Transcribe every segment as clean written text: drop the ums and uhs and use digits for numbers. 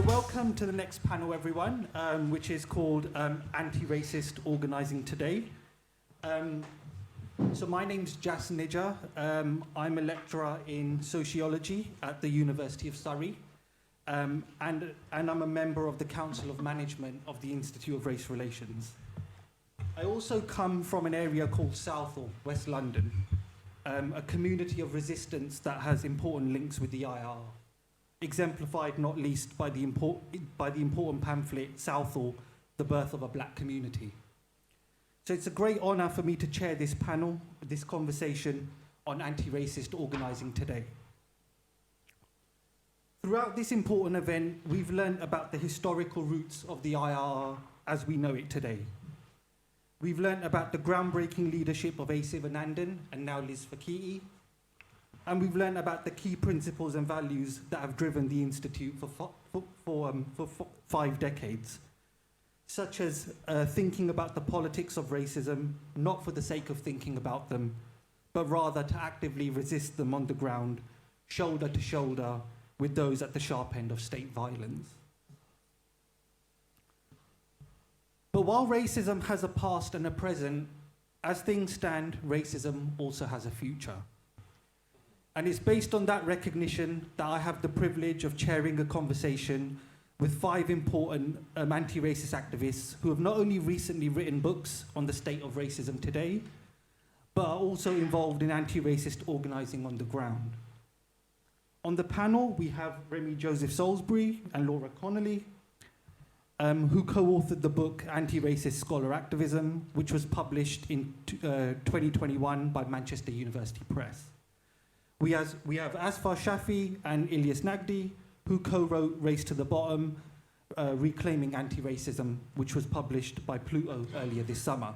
welcome to the next panel, everyone, which is called Anti-Racist Organising Today. So my name's Jas Nijjar. I'm a lecturer in sociology at the University of Surrey, and I'm a member of the Council of Management of the Institute of Race Relations. I also come from an area called Southall, West London, a community of resistance that has important links with the IR, exemplified not least by the important pamphlet Southall, The Birth of a Black Community. So it's a great honour for me to chair this panel, this conversation on anti-racist organising today. Throughout this important event, we've learned about the historical roots of the IR as we know it today. We've learned about the groundbreaking leadership of A. Sivanandan and now Liz Fakiti, and we've learned about the key principles and values that have driven the Institute for 5 decades, such as thinking about the politics of racism, not for the sake of thinking about them, but rather to actively resist them on the ground, shoulder to shoulder with those at the sharp end of state violence. But while racism has a past and a present, as things stand, racism also has a future. And it's based on that recognition that I have the privilege of chairing a conversation with 5 important anti-racist activists who have not only recently written books on the state of racism today, but are also involved in anti-racist organising on the ground. On the panel, we have Remy Joseph Salisbury and Laura Connolly, who co-authored the book Anti-Racist Scholar Activism, which was published in 2021 by Manchester University Press. We have Asfar Shafi and Ilyas Nagdi, who co-wrote Race to the Bottom, Reclaiming Anti-Racism, which was published by Pluto earlier this summer.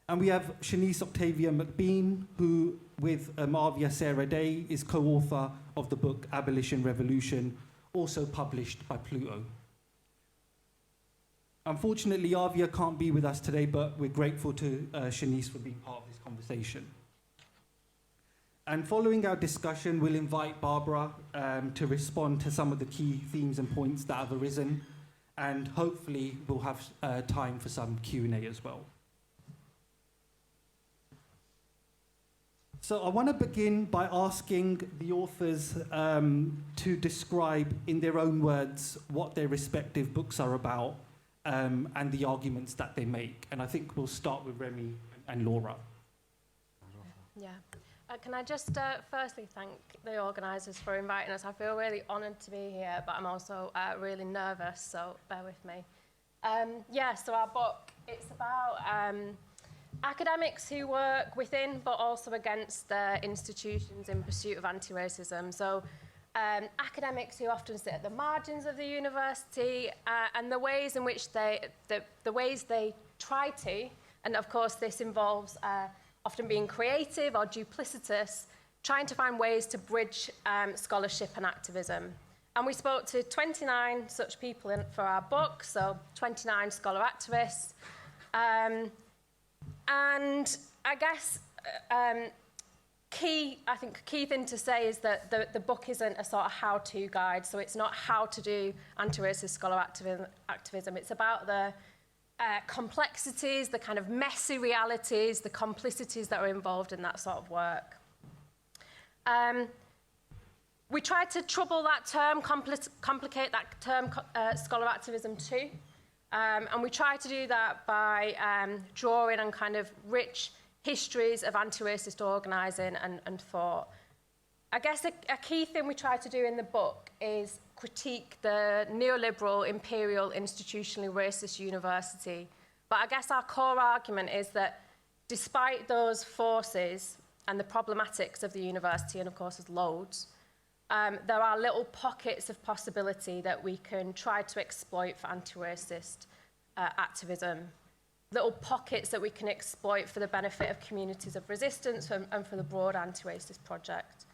And we have Shanice Octavia McBean, who, with Arvia Sarah Day, is co-author of the book Abolition Revolution, also published by Pluto. Unfortunately, Arvia can't be with us today, but we're grateful to Shanice for being part of this conversation. And following our discussion, we'll invite Barbara to respond to some of the key themes and points that have arisen, and hopefully we'll have time for some Q&A as well. So I want to begin by asking the authors to describe in their own words what their respective books are about and the arguments that they make. And I think we'll start with Remy and Laura. Yeah. Can I just firstly thank the organisers for inviting us. I feel really honoured to be here, but I'm also really nervous, so bear with me. So our book, it's about academics who work within but also against their institutions in pursuit of anti-racism. So academics who often sit at the margins of the university and the ways in which the ways they try to, and of course this involves often being creative or duplicitous, trying to find ways to bridge scholarship and activism. And we spoke to 29 such people for our book, so 29 scholar activists. And I guess key thing to say is that the book isn't a sort of how-to guide, so it's not how to do anti-racist scholar activism. It's about the complexities, the kind of messy realities, the complicities that are involved in that sort of work. We tried to trouble that term, complicate that term, scholar activism too. And we try to do that by drawing on kind of rich histories of anti-racist organising and thought. I guess a key thing we try to do in the book is critique the neoliberal, imperial, institutionally racist university. But I guess our core argument is that despite those forces and the problematics of the university, and of course there's loads, there are little pockets of possibility that we can try to exploit for anti-racist activism, little pockets that we can exploit for the benefit of communities of resistance and for the broad anti-racist project.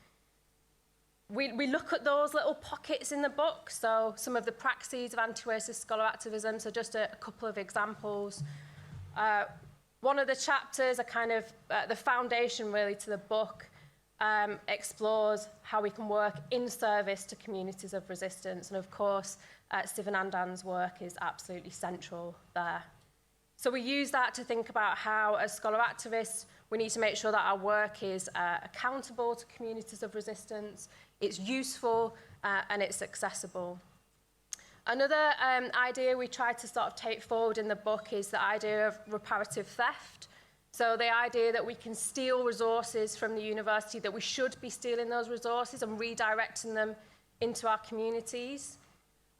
We look at those little pockets in the book, so some of the praxes of anti-racist scholar activism, so just a couple of examples. One of the chapters are kind of the foundation really to the book, explores how we can work in service to communities of resistance. And of course, Sivanandan's work is absolutely central there. So we use that to think about how, as scholar activists, we need to make sure that our work is accountable to communities of resistance, it's useful, and it's accessible. Another idea we try to sort of take forward in the book is the idea of reparative theft. So the idea that we can steal resources from the university, that we should be stealing those resources and redirecting them into our communities.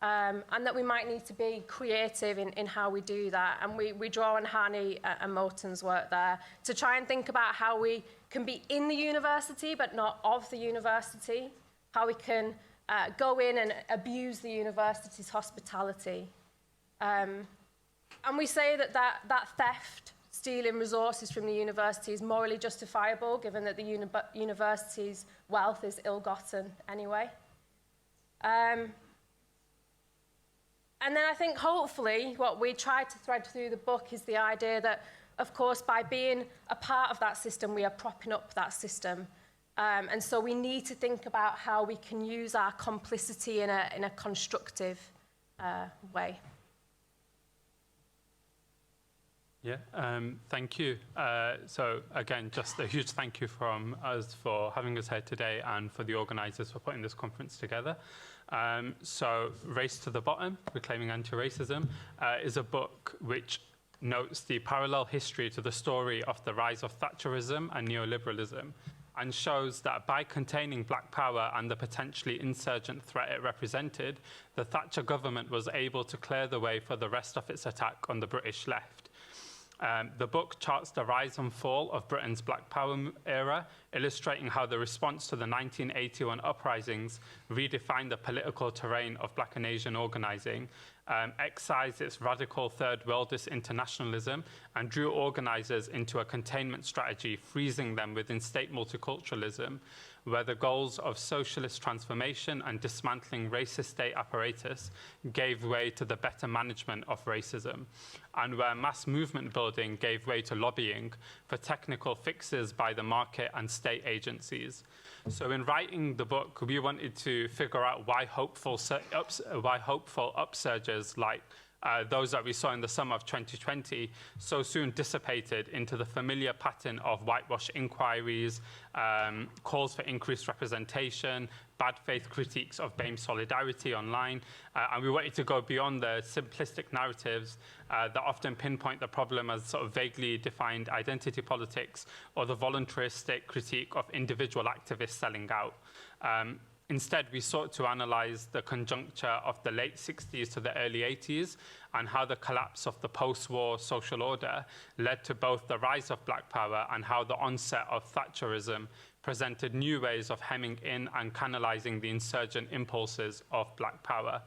And that we might need to be creative in how we do that. And we draw on Hani and Moulton's work there to try and think about how we can be in the university but not of the university, how we can go in and abuse the university's hospitality. And we say that theft, stealing resources from the university, is morally justifiable given that the university's wealth is ill-gotten anyway. And then I think hopefully what we try to thread through the book is the idea that, of course, by being a part of that system, we are propping up that system. And so we need to think about how we can use our complicity in a constructive way. Yeah, thank you. So again, just a huge thank you from us for having us here today and for the organisers for putting this conference together. So Race to the Bottom, Reclaiming Anti-Racism, is a book which notes the parallel history to the story of the rise of Thatcherism and neoliberalism, and shows that by containing Black Power and the potentially insurgent threat it represented, the Thatcher government was able to clear the way for the rest of its attack on the British left. The book charts the rise and fall of Britain's Black Power era, illustrating how the response to the 1981 uprisings redefined the political terrain of Black and Asian organising, excised its radical Third Worldist internationalism, and drew organisers into a containment strategy, freezing them within state multiculturalism, where the goals of socialist transformation and dismantling racist state apparatus gave way to the better management of racism, and where mass movement building gave way to lobbying for technical fixes by the market and state agencies. So in writing the book, we wanted to figure out why hopeful upsurges like those that we saw in the summer of 2020 so soon dissipated into the familiar pattern of whitewash inquiries, calls for increased representation, bad faith critiques of BAME solidarity online, and we wanted to go beyond the simplistic narratives that often pinpoint the problem as sort of vaguely defined identity politics or the voluntaristic critique of individual activists selling out. Instead, we sought to analyze the conjuncture of the late 60s to the early 80s and how the collapse of the post-war social order led to both the rise of Black Power and how the onset of Thatcherism presented new ways of hemming in and canalizing the insurgent impulses of Black Power.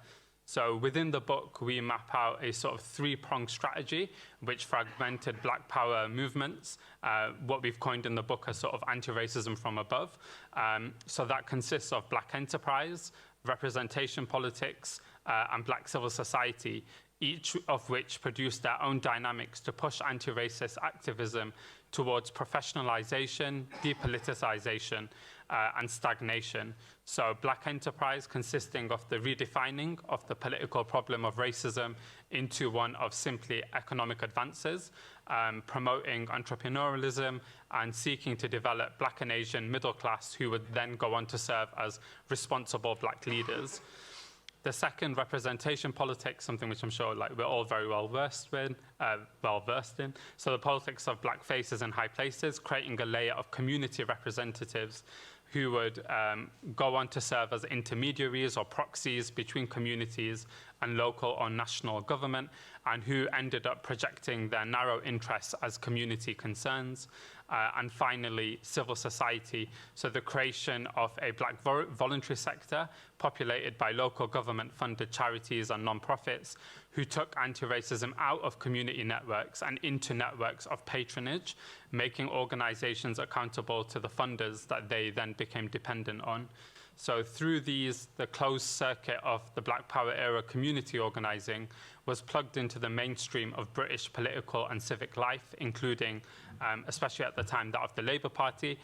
So within the book, we map out a sort of three-pronged strategy which fragmented Black Power movements, what we've coined in the book as sort of anti-racism from above. So that consists of Black enterprise, representation politics, and Black civil society, each of which produced their own dynamics to push anti-racist activism towards professionalization, depoliticization, and stagnation. So Black enterprise consisting of the redefining of the political problem of racism into one of simply economic advances, promoting entrepreneurialism and seeking to develop Black and Asian middle class who would then go on to serve as responsible Black leaders. The second, representation politics, something which I'm sure we're all very well versed in. So the politics of Black faces in high places, creating a layer of community representatives who would go on to serve as intermediaries or proxies between communities and local or national government, and who ended up projecting their narrow interests as community concerns. And finally, civil society, so the creation of a Black voluntary sector populated by local government-funded charities and non-profits who took anti-racism out of community networks and into networks of patronage, making organizations accountable to the funders that they then became dependent on. So through these, the closed circuit of the Black Power era community organizing was plugged into the mainstream of British political and civic life, including, especially at the time, that of the Labour Party,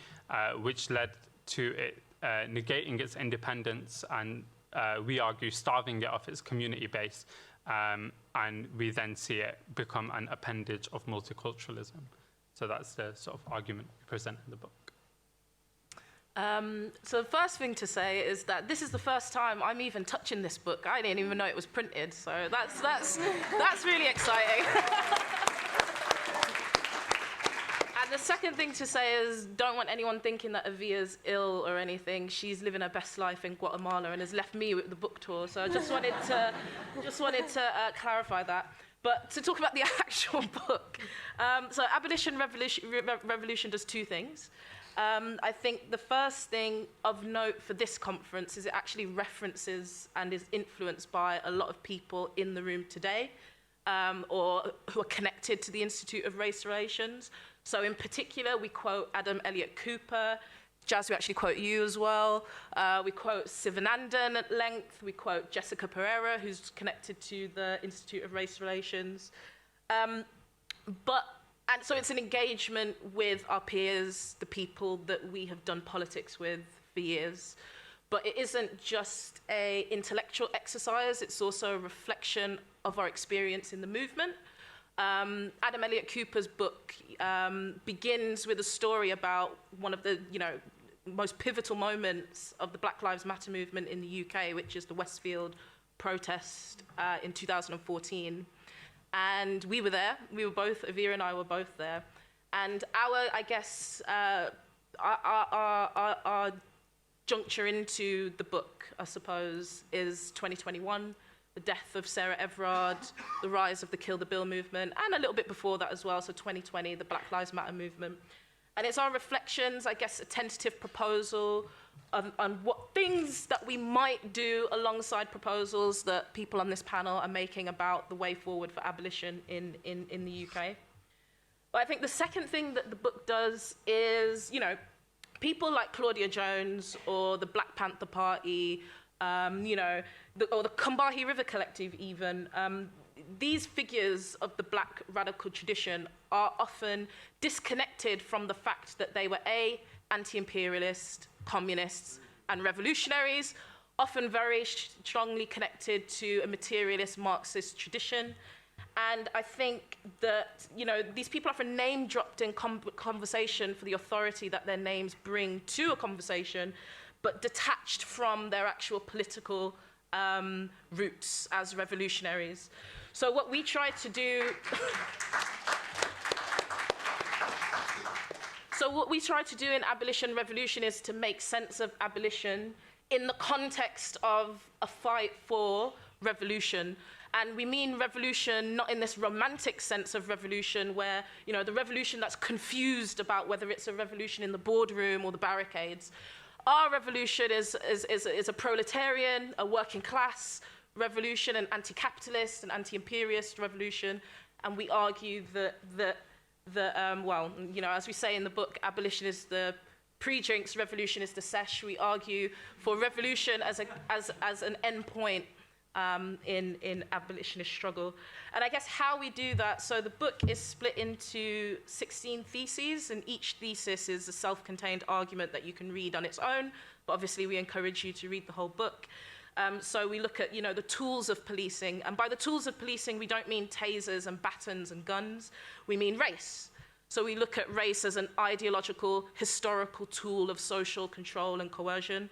which led to it negating its independence and we argue starving it of its community base, and we then see it become an appendage of multiculturalism. So that's the sort of argument we present in the book. So the first thing to say is that this is the first time I'm even touching this book. I didn't even know it was printed, so that's really exciting. And the second thing to say is, don't want anyone thinking that Avia's ill or anything. She's living her best life in Guatemala and has left me with the book tour. So I just wanted to clarify that. But to talk about the actual book, so Abolition Revolution does two things. I think the first thing of note for this conference is it actually references and is influenced by a lot of people in the room today, or who are connected to the Institute of Race Relations. So in particular, we quote Adam Elliott Cooper. Jazz, we actually quote you as well. We quote Sivanandan at length. We quote Jessica Pereira, who's connected to the Institute of Race Relations. And so it's an engagement with our peers, the people that we have done politics with for years. But it isn't just an intellectual exercise, it's also a reflection of our experience in the movement. Adam Elliott Cooper's book begins with a story about one of the most pivotal moments of the Black Lives Matter movement in the UK, which is the Westfield protest in 2014. And we were there. We were both, Avia and I were both there. And our juncture into the book, I suppose, is 2021, the death of Sarah Everard, the rise of the Kill the Bill movement, and a little bit before that as well, so 2020, the Black Lives Matter movement. And it's our reflections, I guess, a tentative proposal on what things that we might do alongside proposals that people on this panel are making about the way forward for abolition in the UK. But I think the second thing that the book does is, people like Claudia Jones or the Black Panther Party, or the Combahee River Collective even, these figures of the Black radical tradition are often disconnected from the fact that they were anti-imperialist, communists, and revolutionaries, often very strongly connected to a materialist Marxist tradition. And I think that, these people are often name-dropped in conversation for the authority that their names bring to a conversation, but detached from their actual political roots as revolutionaries. So what we try to do... So what we try to do in Abolition Revolution is to make sense of abolition in the context of a fight for revolution. And we mean revolution not in this romantic sense of revolution where, the revolution that's confused about whether it's a revolution in the boardroom or the barricades. Our revolution is a proletarian, a working class revolution, an anti-capitalist, an anti-imperialist revolution. And we argue that as we say in the book, abolition is the pre-drinks, revolution is the sesh. We argue for revolution as an endpoint in abolitionist struggle. And I guess how we do that, so the book is split into 16 theses, and each thesis is a self-contained argument that you can read on its own, but obviously we encourage you to read the whole book. So we look at, the tools of policing. And by the tools of policing, we don't mean tasers and batons and guns. We mean race. So we look at race as an ideological, historical tool of social control and coercion.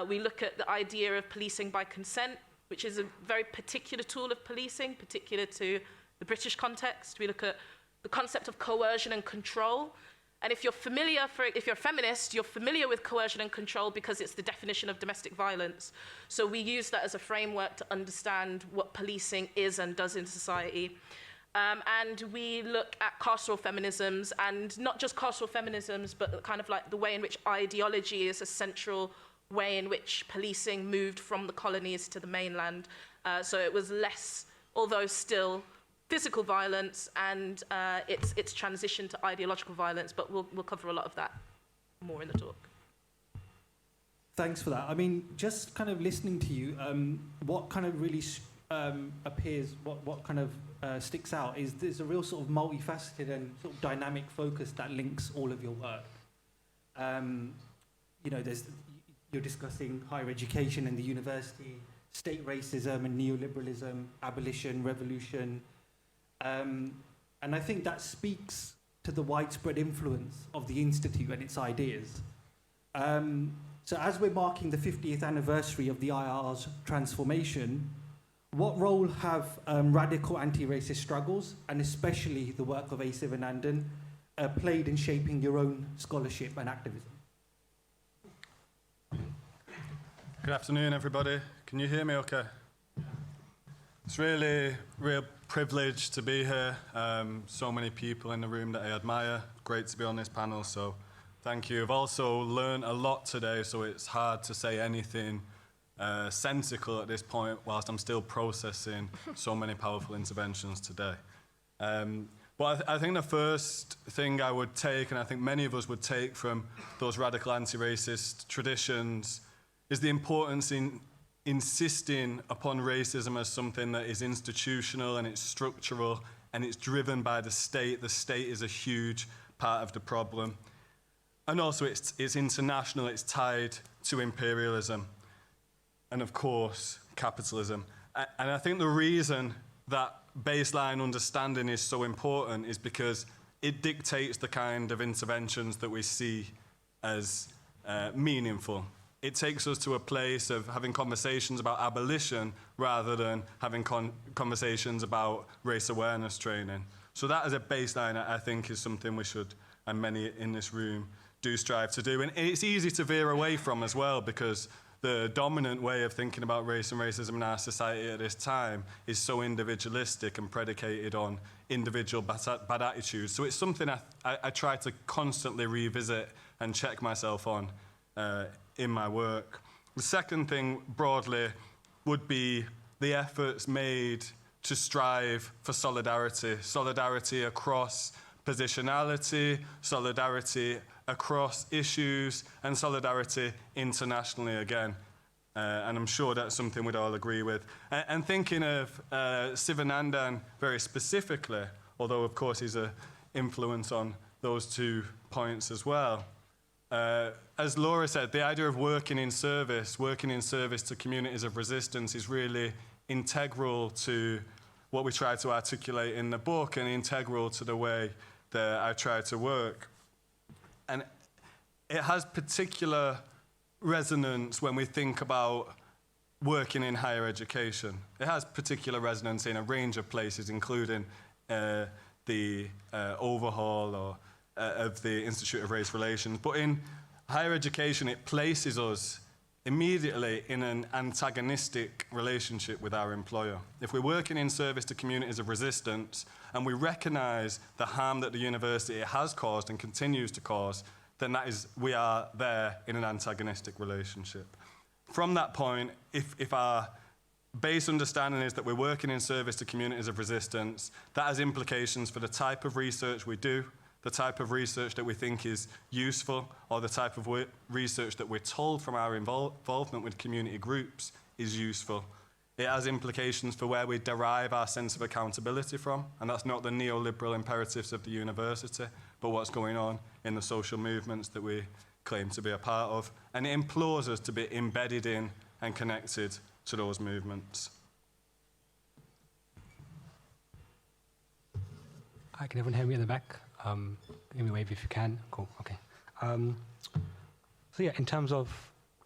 We look at the idea of policing by consent, which is a very particular tool of policing, particular to the British context. We look at the concept of coercion and control. And if you're a feminist, you're familiar with coercion and control because it's the definition of domestic violence. So we use that as a framework to understand what policing is and does in society. And we look at carceral feminisms, and not just carceral feminisms, but kind of like the way in which ideology is a central way in which policing moved from the colonies to the mainland. So it was less, although still, physical violence, and its transition to ideological violence, but we'll cover a lot of that more in the talk. Thanks for that. I mean, just kind of listening to you, what kind of really appears, what kind of sticks out is there's a real sort of multifaceted and sort of dynamic focus that links all of your work. you're discussing higher education and the university, state racism and neoliberalism, abolition, revolution. And I think that speaks to the widespread influence of the Institute and its ideas. So as we're marking the 50th anniversary of the IR's transformation, what role have radical anti-racist struggles, and especially the work of A. Sivanandan, played in shaping your own scholarship and activism? Good afternoon, everybody. Can you hear me okay? It's really a real privilege to be here. So many people in the room that I admire. Great to be on this panel, so thank you. I've also learned a lot today, so it's hard to say anything sensical at this point whilst I'm still processing so many powerful interventions today. But I think the first thing I would take, and I think many of us would take from those radical anti-racist traditions, is the importance in insisting upon racism as something that is institutional and it's structural and it's driven by the state. The state is a huge part of the problem. And also it's international, it's tied to imperialism and, of course, capitalism. And I think the reason that baseline understanding is so important is because it dictates the kind of interventions that we see as meaningful. It takes us to a place of having conversations about abolition rather than having conversations about race awareness training. So that as a baseline, I think, is something we should, and many in this room, do strive to do. And it's easy to veer away from as well, because the dominant way of thinking about race and racism in our society at this time is so individualistic and predicated on individual bad attitudes. So it's something I try to constantly revisit and check myself on in my work. The second thing broadly would be the efforts made to strive for solidarity. Solidarity across positionality, solidarity across issues, and solidarity internationally again. And I'm sure that's something we'd all agree with. And thinking of Sivanandan very specifically, although of course he's an influence on those 2 points as well. As Laura said, the idea of working in service to communities of resistance is really integral to what we try to articulate in the book and integral to the way that I try to work. And it has particular resonance when we think about working in higher education. It has particular resonance in a range of places, including the overhaul of the Institute of Race Relations. But in higher education, it places us immediately in an antagonistic relationship with our employer. If we're working in service to communities of resistance and we recognise the harm that the university has caused and continues to cause, then we are there in an antagonistic relationship. From that point, if our base understanding is that we're working in service to communities of resistance, that has implications for the type of research we do, the type of research that we think is useful, or the type of research that we're told from our involvement with community groups is useful. It has implications for where we derive our sense of accountability from, and that's not the neoliberal imperatives of the university, but what's going on in the social movements that we claim to be a part of. And it implores us to be embedded in and connected to those movements. Hi, can everyone hear me in the back? Give me a wave if you can. Cool, okay. So yeah, in terms of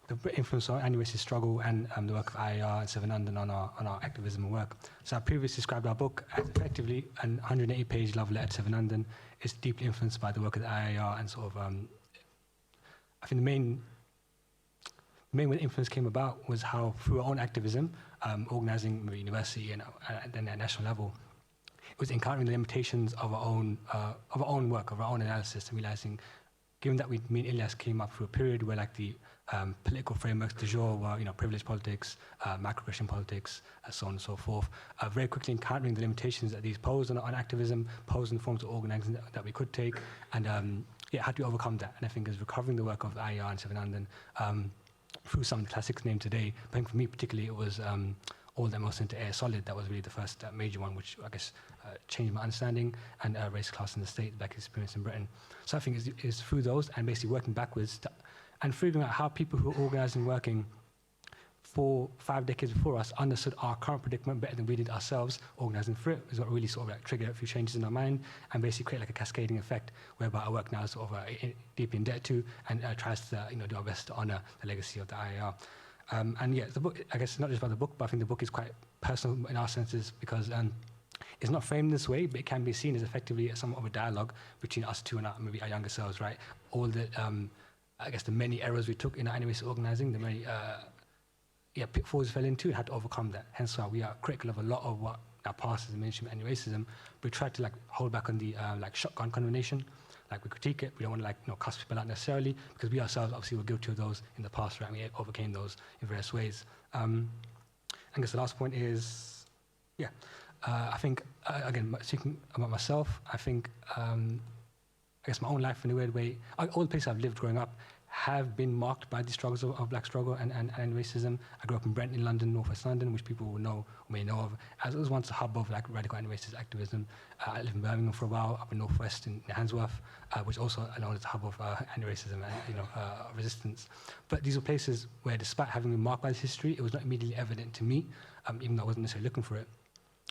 the influence on anti-racist struggle and the work of IAR and Sivanandan on our activism and work. So I previously described our book as effectively an 180-page love letter to Sivanandan. It's deeply influenced by the work of the IAR, and sort of, I think the main way the influence came about was how, through our own activism, organising the university and then at national level, it was encountering the limitations of our own work, of our own analysis, and realizing, given that me and Ilyas came up through a period where like the political frameworks du jour were, privileged politics, macro-Christian politics, so on and so forth, very quickly encountering the limitations that these pose on activism, pose in the forms of organising that we could take, and how do we overcome that? And I think as recovering the work of IAR and Sivanandan through some of the classics named today, I think for me particularly it was All That Most Into Air Solid. That was really the first major one, which I guess changed my understanding, and race, class, and the state, black experience in Britain. So I think it's through those and basically working backwards and figuring out how people who are organised and working 4-5 decades before us understood our current predicament better than we did ourselves. Organising for it is what really sort of like triggered a few changes in our mind and basically create like a cascading effect whereby our work now is sort of deeply in debt to and tries to do our best to honour the legacy of the IAR. And yeah, the book, I guess, not just about the book, but I think the book is quite personal in our senses because it's not framed this way, but it can be seen as effectively somewhat of a dialogue between us two and maybe our younger selves, right? All the, I guess, the many errors we took in our anti-racist organising, the many pitfalls we fell into and had to overcome that. Hence why we are critical of a lot of what now passes in mainstream anti-racism. We try to like hold back on the like shotgun condemnation. Like we critique it, we don't want to like cuss people out necessarily because we ourselves obviously were guilty of those in the past, right? We overcame those in various ways. I guess the last point is, I think again speaking about myself, I think I guess my own life in a weird way, all the places I've lived growing up have been marked by the struggles of black struggle and racism. I grew up in Brent in London, Northwest London, which people will know or may know of, as it was once a hub of like radical anti-racist activism. I lived in Birmingham for a while, up in Northwest in Handsworth, which also known as a hub of anti-racism and resistance. But these were places where, despite having been marked by this history, it was not immediately evident to me, even though I wasn't necessarily looking for it.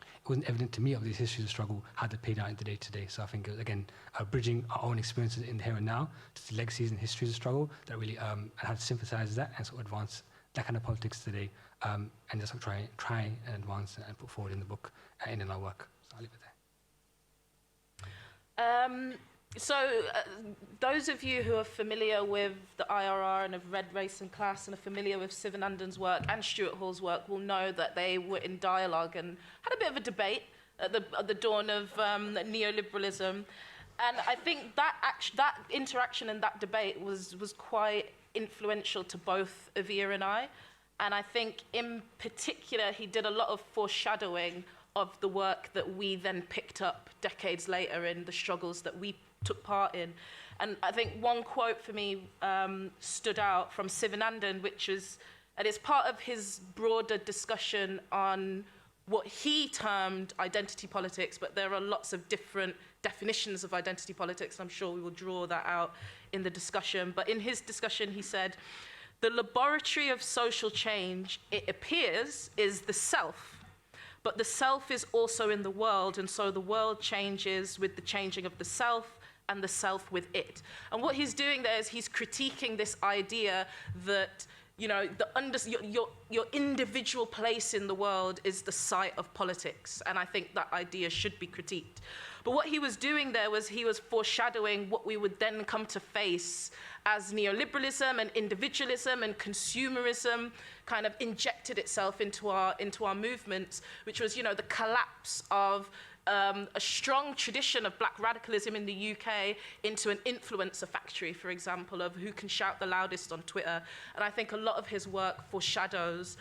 It wasn't evident to me of these histories of struggle, how they played out in the day-to-day. So I think, again, bridging our own experiences in the here and now to the legacies and histories of struggle that really, and how to synthesize that and sort of advance that kind of politics today, and just sort of try and advance and put forward in the book and in our work. So I'll leave it there. Those of you who are familiar with the IRR and have read Race and Class and are familiar with Sivanandan's work and Stuart Hall's work will know that they were in dialogue and had a bit of a debate at the dawn of neoliberalism. And I think that interaction and that debate was quite influential to both Avir and I. And I think in particular, he did a lot of foreshadowing of the work that we then picked up decades later in the struggles that we took part in. And I think one quote for me stood out from Sivanandan, which is, and it's part of his broader discussion on what he termed identity politics, but there are lots of different definitions of identity politics. I'm sure we will draw that out in the discussion. But in his discussion, he said, the laboratory of social change, it appears, is the self. But the self is also in the world, and so the world changes with the changing of the self and the self with it. And what he's doing there is he's critiquing this idea that your individual place in the world is the site of politics, and I think that idea should be critiqued. But what he was doing there was he was foreshadowing what we would then come to face as neoliberalism and individualism and consumerism kind of injected itself into our movements, which was, the collapse of a strong tradition of black radicalism in the UK into an influencer factory, for example, of who can shout the loudest on Twitter. And I think a lot of his work foreshadows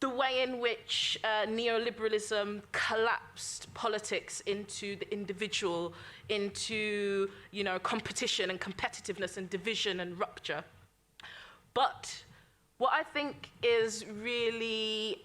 the way in which neoliberalism collapsed politics into the individual, into competition and competitiveness and division and rupture. But what I think is really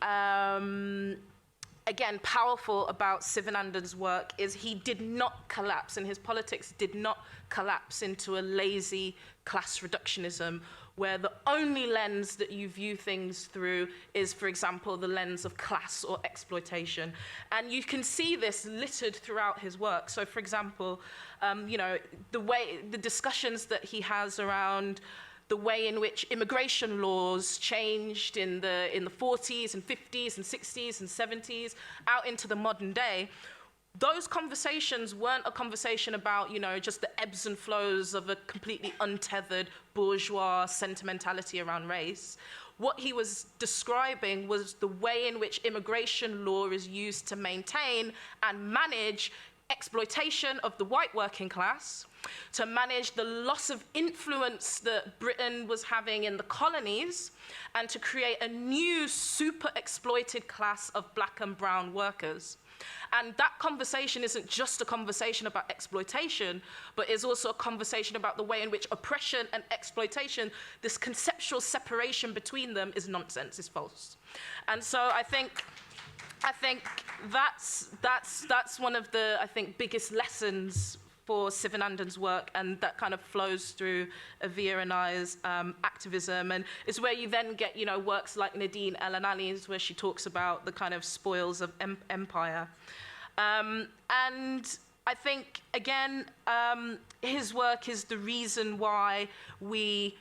again, powerful about Sivanandan's work is he did not collapse, and his politics did not collapse into a lazy class reductionism where the only lens that you view things through is, for example, the lens of class or exploitation. And you can see this littered throughout his work. So, for example, the discussions that he has around the way in which immigration laws changed in the 40s and 50s and 60s and 70s out into the modern day, those conversations weren't a conversation about, just the ebbs and flows of a completely untethered bourgeois sentimentality around race. What he was describing was the way in which immigration law is used to maintain and manage exploitation of the white working class, to manage the loss of influence that Britain was having in the colonies, and to create a new super exploited class of black and brown workers. And that conversation isn't just a conversation about exploitation, but is also a conversation about the way in which oppression and exploitation, this conceptual separation between them, is nonsense, is false. And so I think that's one of the, biggest lessons for Sivanandan's work, and that kind of flows through Avia and I's activism. And it's where you then get, you know, works like Nadine El Anani's, where she talks about the kind of spoils of empire. And I think, again, his work is the reason why we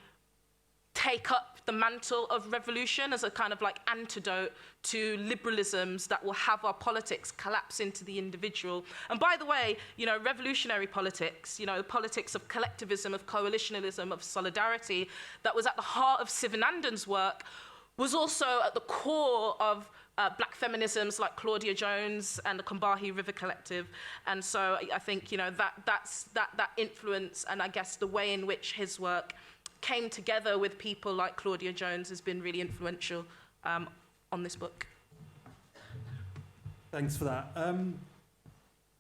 take up the mantle of revolution as a kind of like antidote to liberalisms that will have our politics collapse into the individual. And by the way, you know, revolutionary politics, you know, the politics of collectivism, of coalitionalism, of solidarity, that was at the heart of Sivanandan's work, was also at the core of black feminisms like Claudia Jones and the Combahee River Collective. And so I think, you know, that influence, and I guess the way in which his work came together with people like Claudia Jones has been really influential on this book. Thanks for that.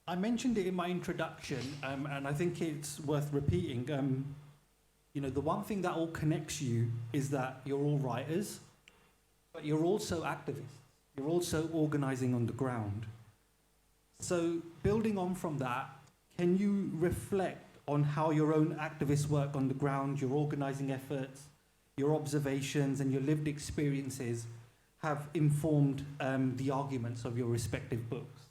I mentioned it in my introduction, and I think it's worth repeating. You know, the one thing that all connects you is that you're all writers, but you're also activists. You're also organising on the ground. So building on from that, can you reflect on how your own activist work on the ground, your organising efforts, your observations and your lived experiences have informed the arguments of your respective books?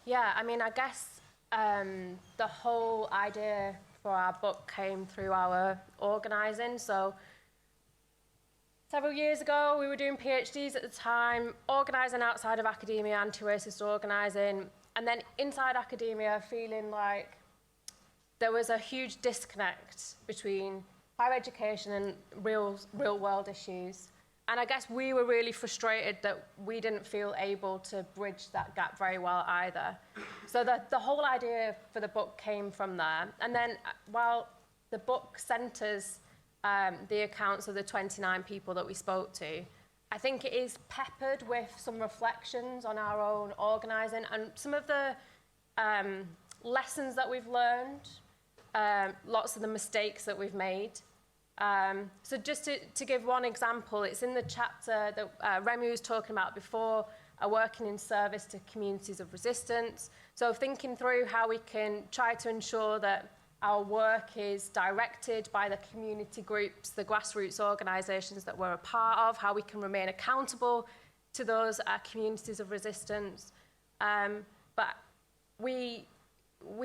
Yeah, I mean, I guess the whole idea for our book came through our organising. So several years ago, we were doing PhDs at the time, organising outside of academia, anti-racist organising, and then inside academia feeling like there was a huge disconnect between higher education and real world issues. And I guess we were really frustrated that we didn't feel able to bridge that gap very well either. So the whole idea for the book came from there. And then while the book centres the accounts of the 29 people that we spoke to, I think it is peppered with some reflections on our own organising and some of the lessons that we've learned, lots of the mistakes that we've made. So just to give one example, it's in the chapter that Remy was talking about before, working in service to communities of resistance. So thinking through how we can try to ensure that our work is directed by the community groups, the grassroots organisations that we're a part of, how we can remain accountable to those communities of resistance. But we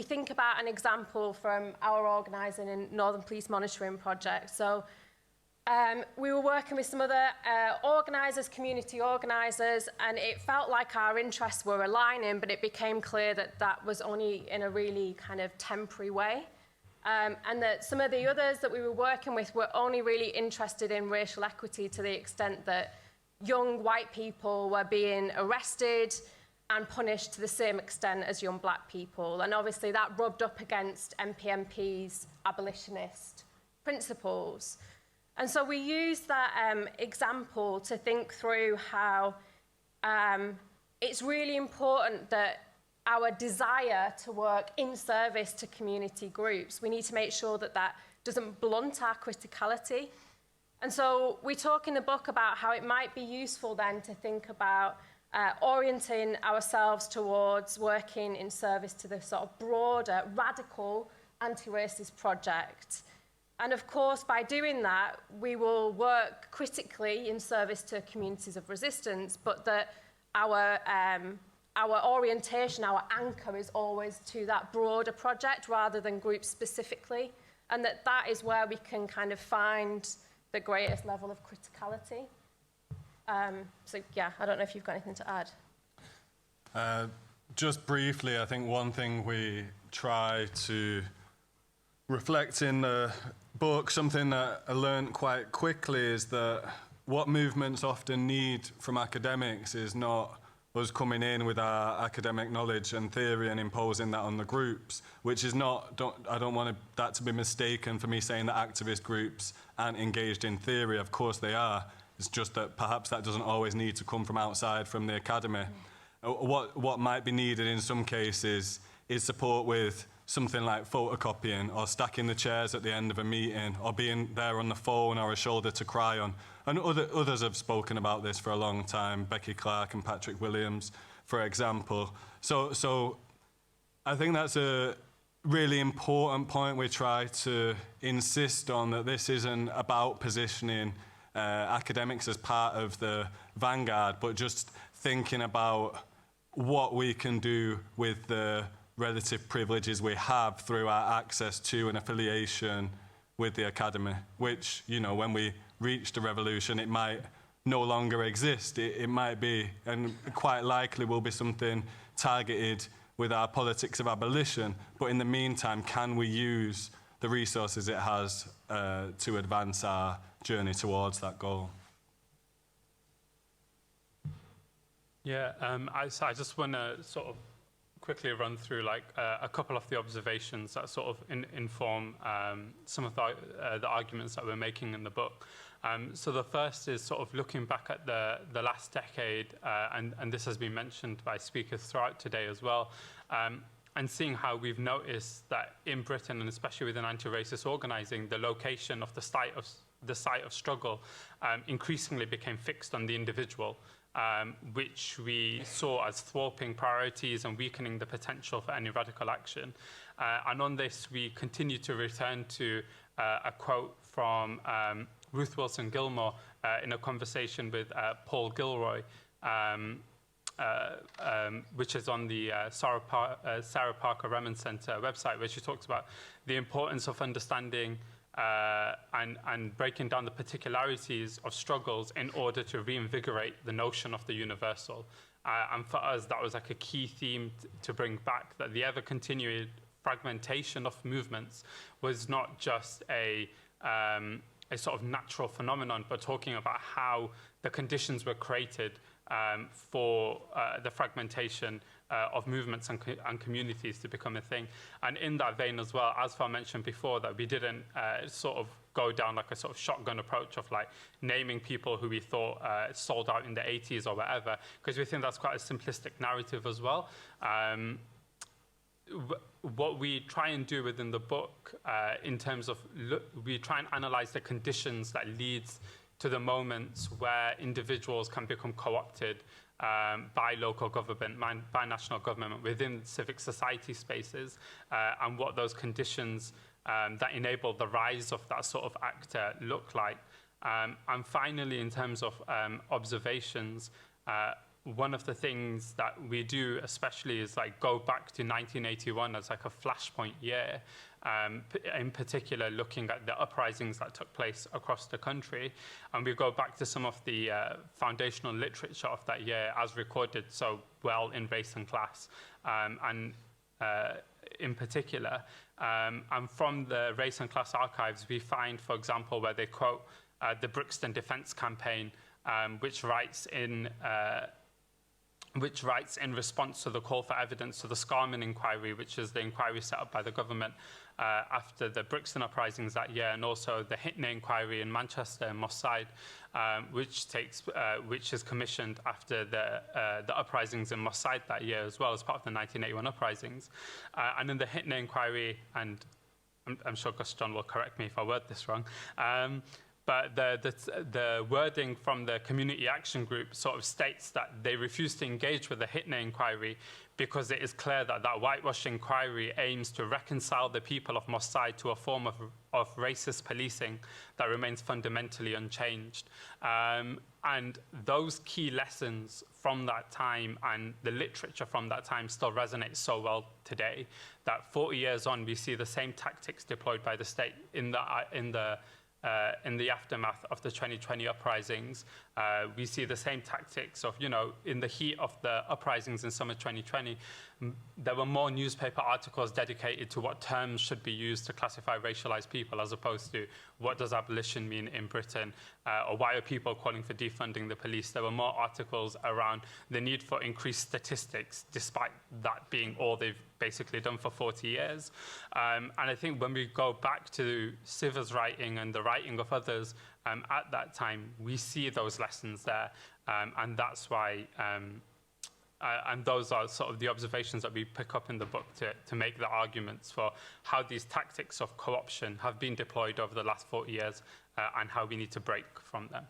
think about an example from our organising in Northern Police Monitoring Project. So we were working with some other organisers, community organisers, and it felt like our interests were aligning, but it became clear that that was only in a really kind of temporary way. And that some of the others that we were working with were only really interested in racial equity to the extent that young white people were being arrested and punished to the same extent as young black people. And obviously that rubbed up against MPMP's abolitionist principles. And so we used that example to think through how it's really important that our desire to work in service to community groups, we need to make sure that that doesn't blunt our criticality. And so we talk in the book about how it might be useful then to think about orienting ourselves towards working in service to the sort of broader, radical anti-racist project. And of course, by doing that, we will work critically in service to communities of resistance, but that our orientation, our anchor is always to that broader project rather than groups specifically, and that is where we can kind of find the greatest level of criticality. So yeah, I don't know if you've got anything to add. Just briefly, I think one thing we try to reflect in the book, something that I learned quite quickly, is that what movements often need from academics is not us coming in with our academic knowledge and theory and imposing that on the groups, which is not, I don't want that to be mistaken for me saying that activist groups aren't engaged in theory. Of course they are. It's just that perhaps that doesn't always need to come from outside, from the academy. What might be needed in some cases is support with something like photocopying or stacking the chairs at the end of a meeting or being there on the phone or a shoulder to cry on. And others have spoken about this for a long time, Becky Clark and Patrick Williams. for example. So I think that's a really important point we try to insist on, that this isn't about positioning academics as part of the vanguard, but just thinking about what we can do with the relative privileges we have through our access to and affiliation with the academy, which, you know, when we reach the revolution, it might no longer exist. It might be, and quite likely will be, something targeted with our politics of abolition. But in the meantime, can we use the resources it has to advance our journey towards that goal? Yeah, I just want to sort of quickly run through like a couple of the observations that sort of inform some of the arguments that we're making in the book. So the first is sort of looking back at the last decade, and this has been mentioned by speakers throughout today as well, and seeing how we've noticed that in Britain, and especially within anti-racist organising, the location of the site of struggle increasingly became fixed on the individual. Which we saw as thwarting priorities and weakening the potential for any radical action. And on this, we continue to return to a quote from Ruth Wilson Gilmore in a conversation with Paul Gilroy, which is on the Sarah Parker Remond Centre website, where she talks about the importance of understanding and breaking down the particularities of struggles in order to reinvigorate the notion of the universal. And for us, that was like a key theme to bring back, that the ever-continuing fragmentation of movements was not just a sort of natural phenomenon, but talking about how the conditions were created for the fragmentation of movements and communities to become a thing. And in that vein as well, as Far mentioned before, that we didn't sort of go down like a sort of shotgun approach of like naming people who we thought sold out in the 80s or whatever, because we think that's quite a simplistic narrative as well. What we try and do within the book in terms of, we try and analyze the conditions that leads to the moments where individuals can become co-opted by local government, by national government, within civic society spaces, and what those conditions that enable the rise of that sort of actor look like. And finally, in terms of observations, one of the things that we do especially is like go back to 1981 as like a flashpoint year, in particular looking at the uprisings that took place across the country. And we go back to some of the foundational literature of that year as recorded so well in Race and Class, and in particular. And from the Race and Class archives, we find, for example, where they quote the Brixton Defence Campaign, which writes in response to the call for evidence to the Scarman inquiry, which is the inquiry set up by the government after the Brixton uprisings that year, and also the Hitney inquiry in Manchester and Moss Side, which is commissioned after the uprisings in Moss Side that year as well, as part of the 1981 uprisings. And in the Hitney inquiry, and I'm sure Gus John will correct me if I word this wrong, but the wording from the Community Action Group sort of states that they refuse to engage with the Hitney inquiry because it is clear that that whitewash inquiry aims to reconcile the people of Moss Side to a form of racist policing that remains fundamentally unchanged. And those key lessons from that time and the literature from that time still resonate so well today that 40 years on, we see the same tactics deployed by the state in the aftermath of the 2020 uprisings. We see the same tactics of, in the heat of the uprisings in summer 2020, there were more newspaper articles dedicated to what terms should be used to classify racialized people, as opposed to what does abolition mean in Britain, or why are people calling for defunding the police. There were more articles around the need for increased statistics, despite that being all they've basically done for 40 years. And I think when we go back to Siva's writing and the writing of others at that time, we see those lessons there. And that's why, and those are sort of the observations that we pick up in the book to make the arguments for how these tactics of co-option have been deployed over the last 40 years and how we need to break from them.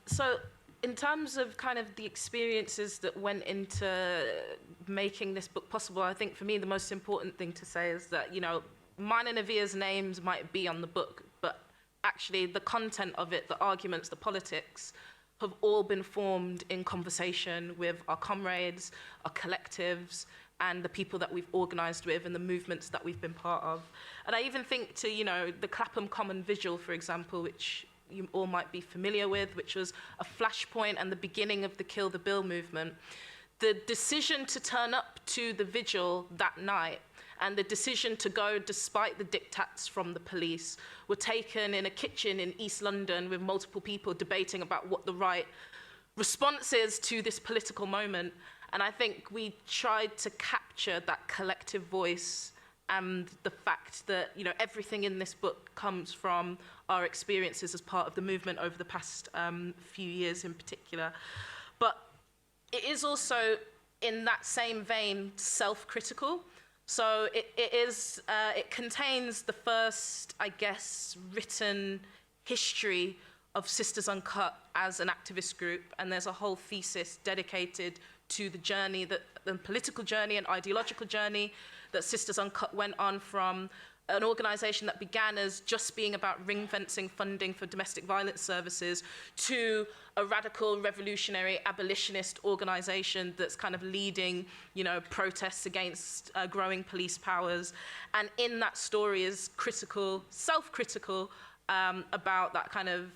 So in terms of kind of the experiences that went into making this book possible, I think for me the most important thing to say is that, you know, mine and Avia's names might be on the book, but actually the content of it, the arguments, the politics, have all been formed in conversation with our comrades, our collectives, and the people that we've organised with and the movements that we've been part of. And I even think to, you know, the Clapham Common Vigil, for example, which you all might be familiar with, which was a flashpoint and the beginning of the Kill the Bill movement. The decision to turn up to the vigil that night and the decision to go despite the diktats from the police were taken in a kitchen in East London with multiple people debating about what the right response is to this political moment. And I think we tried to capture that collective voice and the fact that, you know, everything in this book comes from our experiences as part of the movement over the past few years in particular. But it is also, in that same vein, self-critical. So it contains the first, I guess, written history of Sisters Uncut as an activist group, and there's a whole thesis dedicated to the journey, the political journey and ideological journey that Sisters Uncut went on from an organisation that began as just being about ring-fencing funding for domestic violence services to a radical, revolutionary, abolitionist organisation that's kind of leading, you know, protests against growing police powers. And in that story is critical, self-critical, about that kind of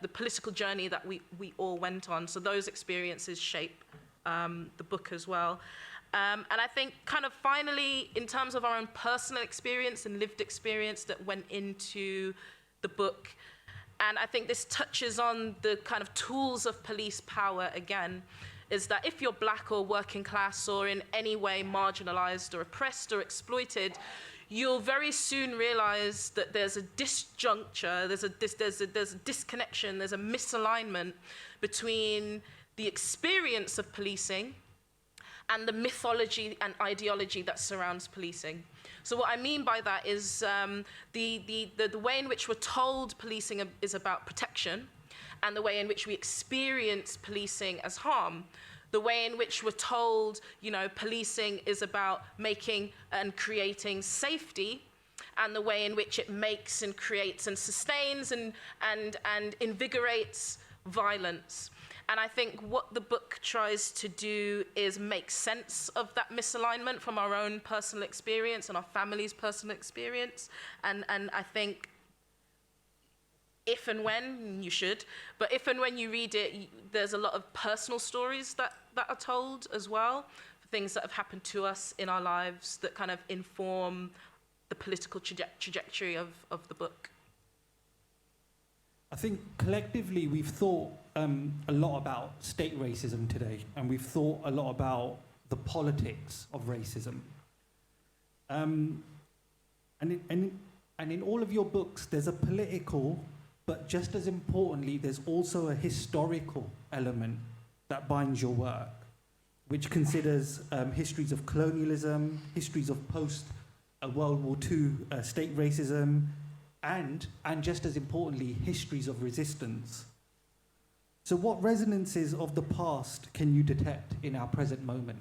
the political journey that we all went on. So those experiences shape the book as well. And I think kind of finally, in terms of our own personal experience and lived experience that went into the book, and I think this touches on the kind of tools of police power again, is that if you're black or working class or in any way marginalized or oppressed or exploited, you'll very soon realize that there's a disjuncture, there's a disconnection, there's a misalignment between the experience of policing and the mythology and ideology that surrounds policing. So what I mean by that is the way in which we're told policing is about protection, and the way in which we experience policing as harm. The way in which we're told, you know, policing is about making and creating safety, and the way in which it makes and creates and sustains and invigorates violence. And I think what the book tries to do is make sense of that misalignment from our own personal experience and our family's personal experience. And I think if and when, you should, but if and when you read it, there's a lot of personal stories that are told as well, things that have happened to us in our lives that kind of inform the political trajectory of the book. I think collectively we've thought a lot about state racism today, and we've thought a lot about the politics of racism. And in all of your books, there's a political, but just as importantly, there's also a historical element that binds your work, which considers histories of colonialism, histories of post-World War II state racism, and just as importantly, histories of resistance. So what resonances of the past can you detect in our present moment?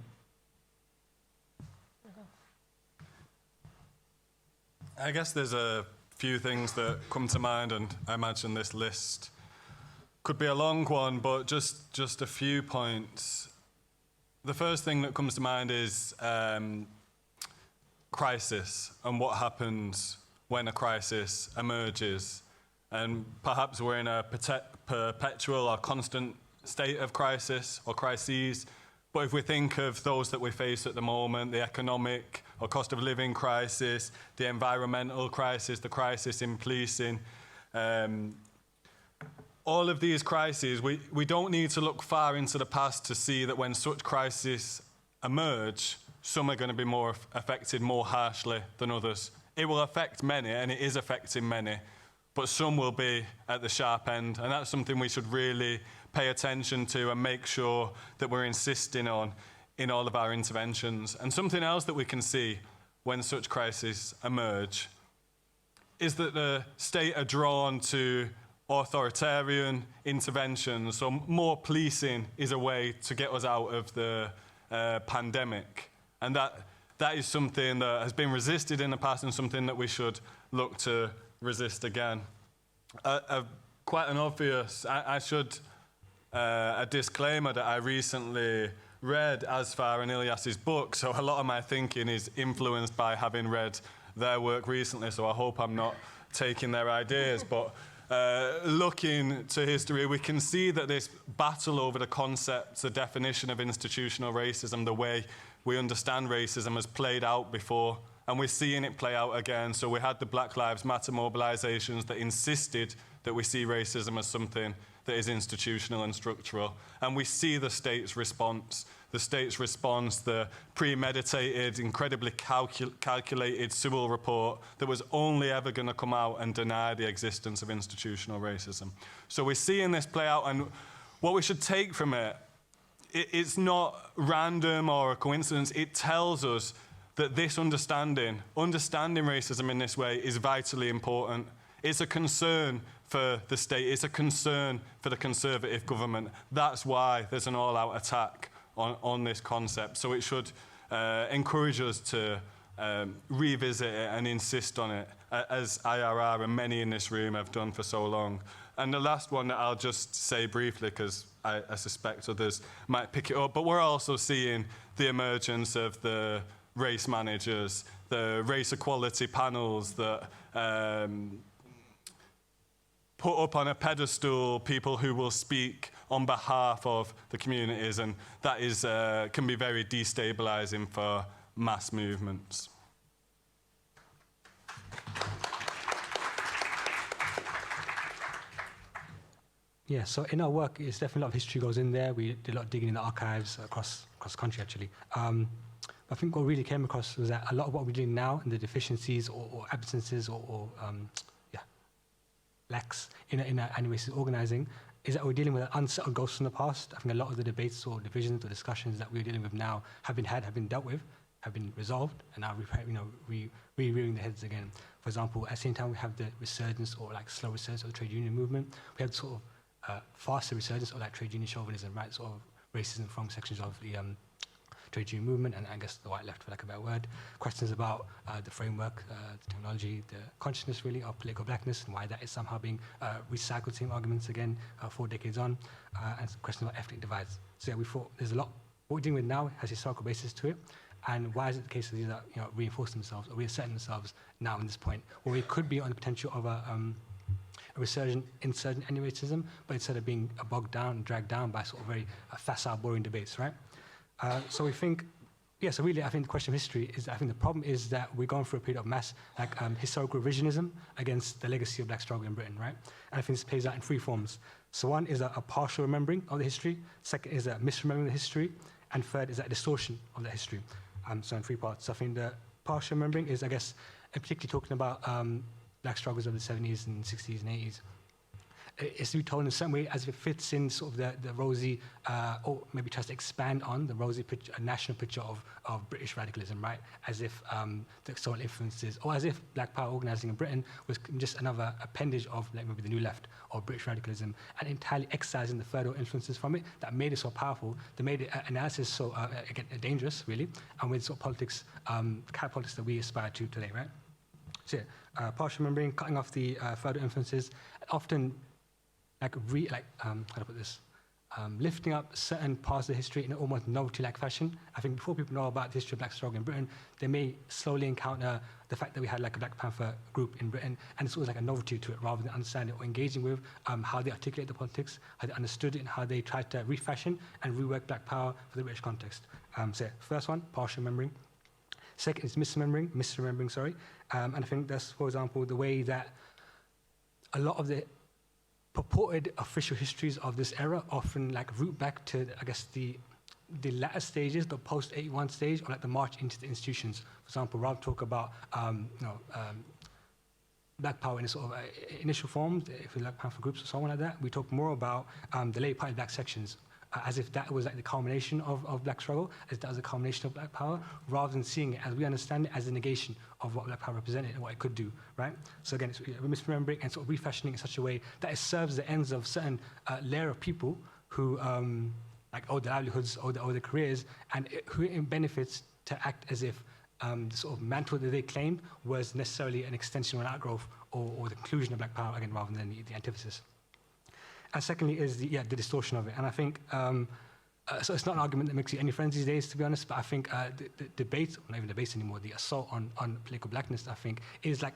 I guess there's a few things that come to mind, and I imagine this list could be a long one, but just a few points. The first thing that comes to mind is crisis and what happens when a crisis emerges. And perhaps we're in a perpetual or constant state of crisis or crises. But if we think of those that we face at the moment, the economic or cost of living crisis, the environmental crisis, the crisis in policing, all of these crises, we don't need to look far into the past to see that when such crises emerge, some are going to be more affected more harshly than others. It will affect many, and it is affecting many, but some will be at the sharp end, and that's something we should really pay attention to and make sure that we're insisting on in all of our interventions. And something else that we can see when such crises emerge is that the state are drawn to authoritarian interventions. So more policing is a way to get us out of the pandemic. And that is something that has been resisted in the past and something that we should look to resist again. Quite an obvious, a disclaimer that I recently read Asfar and Ilyas's book, so a lot of my thinking is influenced by having read their work recently, so I hope I'm not taking their ideas. But looking to history, we can see that this battle over the concepts, the definition of institutional racism, the way we understand racism has played out before, and we're seeing it play out again. So we had the Black Lives Matter mobilizations that insisted that we see racism as something that is institutional and structural. And we see the state's response. The state's response, the premeditated, incredibly calculated Sewell report that was only ever going to come out and deny the existence of institutional racism. So we're seeing this play out, and what we should take from it, it's not random or a coincidence. It tells us that this understanding racism in this way is vitally important. It's a concern for the state. It's a concern for the Conservative government. That's why there's an all-out attack on this concept. So it should encourage us to revisit it and insist on it, as IRR and many in this room have done for so long. And the last one that I'll just say briefly, because I suspect others might pick it up, but we're also seeing the emergence of the race managers, the race equality panels that put up on a pedestal people who will speak on behalf of the communities, and that is can be very destabilizing for mass movements. Yeah, so in our work, it's definitely a lot of history goes in there. We did a lot of digging in the archives across the country, actually. I think what really came across was that a lot of what we're doing now and the deficiencies or absences or lacks in anti-racist organising is that we're dealing with unsettled ghosts from the past. I think a lot of the debates or divisions or discussions that we're dealing with now have been dealt with, have been resolved, and now we're rearing their heads again. For example, at the same time we have the resurgence or like slow resurgence of the trade union movement. We have sort of faster resurgence of like trade union chauvinism, right? Sort of racism from sections of the trade union movement, and I guess the white left, for lack of a better word. Questions about the framework, the technology, the consciousness really of political blackness, and why that is somehow being recycled, same arguments again 4 decades on, and questions about ethnic divides. So yeah, we thought there's a lot. What we're dealing with now has historical basis to it, and why is it the case that these are reinforce themselves or reasserting themselves now in this point? Well, we could be on the potential of a resurgent, insurgent anti-racism, but instead of being bogged down, dragged down by sort of very facile, boring debates, right? So we think, so really I think the question of history is, I think the problem is that we're going through a period of mass historical revisionism against the legacy of black struggle in Britain, right? And I think this plays out in 3 forms. So one is a partial remembering of the history, second is a misremembering the history, and third is a distortion of the history. So in 3 parts. So I think the partial remembering is, I guess, particularly talking about black struggles of the 70s and 60s and 80s. It's to be told in a certain way as if it fits in sort of the rosy, or maybe tries to expand on the rosy picture, national picture of British radicalism, right? As if the external influences, or as if Black Power organising in Britain was just another appendage of like maybe the New Left or British radicalism, and entirely excising the further influences from it that made it so powerful, that made it analysis so again dangerous, really, and with sort of politics, the kind of politics that we aspire to today, right? So yeah, partial remembering, cutting off the further influences, often how to put this, lifting up certain parts of the history in an almost novelty-like fashion. I think before people know about the history of black struggle in Britain, they may slowly encounter the fact that we had like a Black Panther group in Britain, and it's always like a novelty to it rather than understanding or engaging with how they articulate the politics, how they understood it, and how they tried to refashion and rework Black Power for the British context. So first one, partial remembering. Second is misremembering, and I think that's, for example, the way that a lot of the purported official histories of this era often like root back to, I guess, the latter stages, the post-81 stage, or like the march into the institutions. For example, rather talk about Black Power in its sort of initial forms, if we like Panther groups or someone like that, we talk more about the late party black sections as if that was like the culmination of black struggle, as that was a culmination of black power, rather than seeing it as we understand it as a negation of what black power represented and what it could do, right? So again, it's misremembering and sort of refashioning in such a way that it serves the ends of certain layer of people who like owe their livelihoods, owe their careers, and who it benefits to act as if the sort of mantle that they claimed was necessarily an extension or an outgrowth or the conclusion of black power, again, rather than the antithesis. And secondly is the distortion of it. And I think, so it's not an argument that makes you any friends these days, to be honest, but I think the debate, or not even debates anymore, the assault on political blackness, I think, is like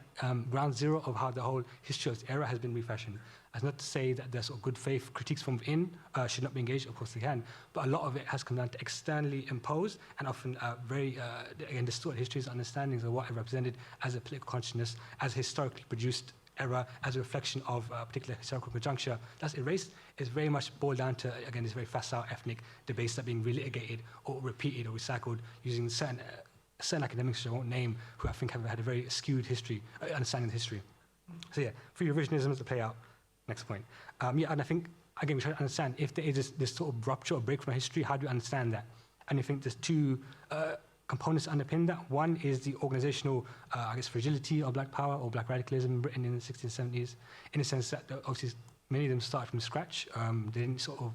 ground zero of how the whole history of this era has been refashioned. That's not to say that the sort of good faith critiques from within should not be engaged, of course they can, but a lot of it has come down to externally imposed and often very, again, distorted histories, understandings of what it represented as a political consciousness, as historically produced era, as a reflection of a particular historical conjuncture that's erased, is very much boiled down to, again, this very facile ethnic debates that are being relitigated or repeated or recycled using certain academics which I won't name, who I think have had a very skewed history, understanding of history. So yeah, for your revisionism to play out. Next point. And I think, again, we try to understand if there is this sort of rupture or break from history, how do you understand that? And I think there's two components that underpin that. One is the organizational, fragility of black power or black radicalism in Britain in the 60s and 70s, in the sense that obviously many of them started from scratch. They didn't sort of,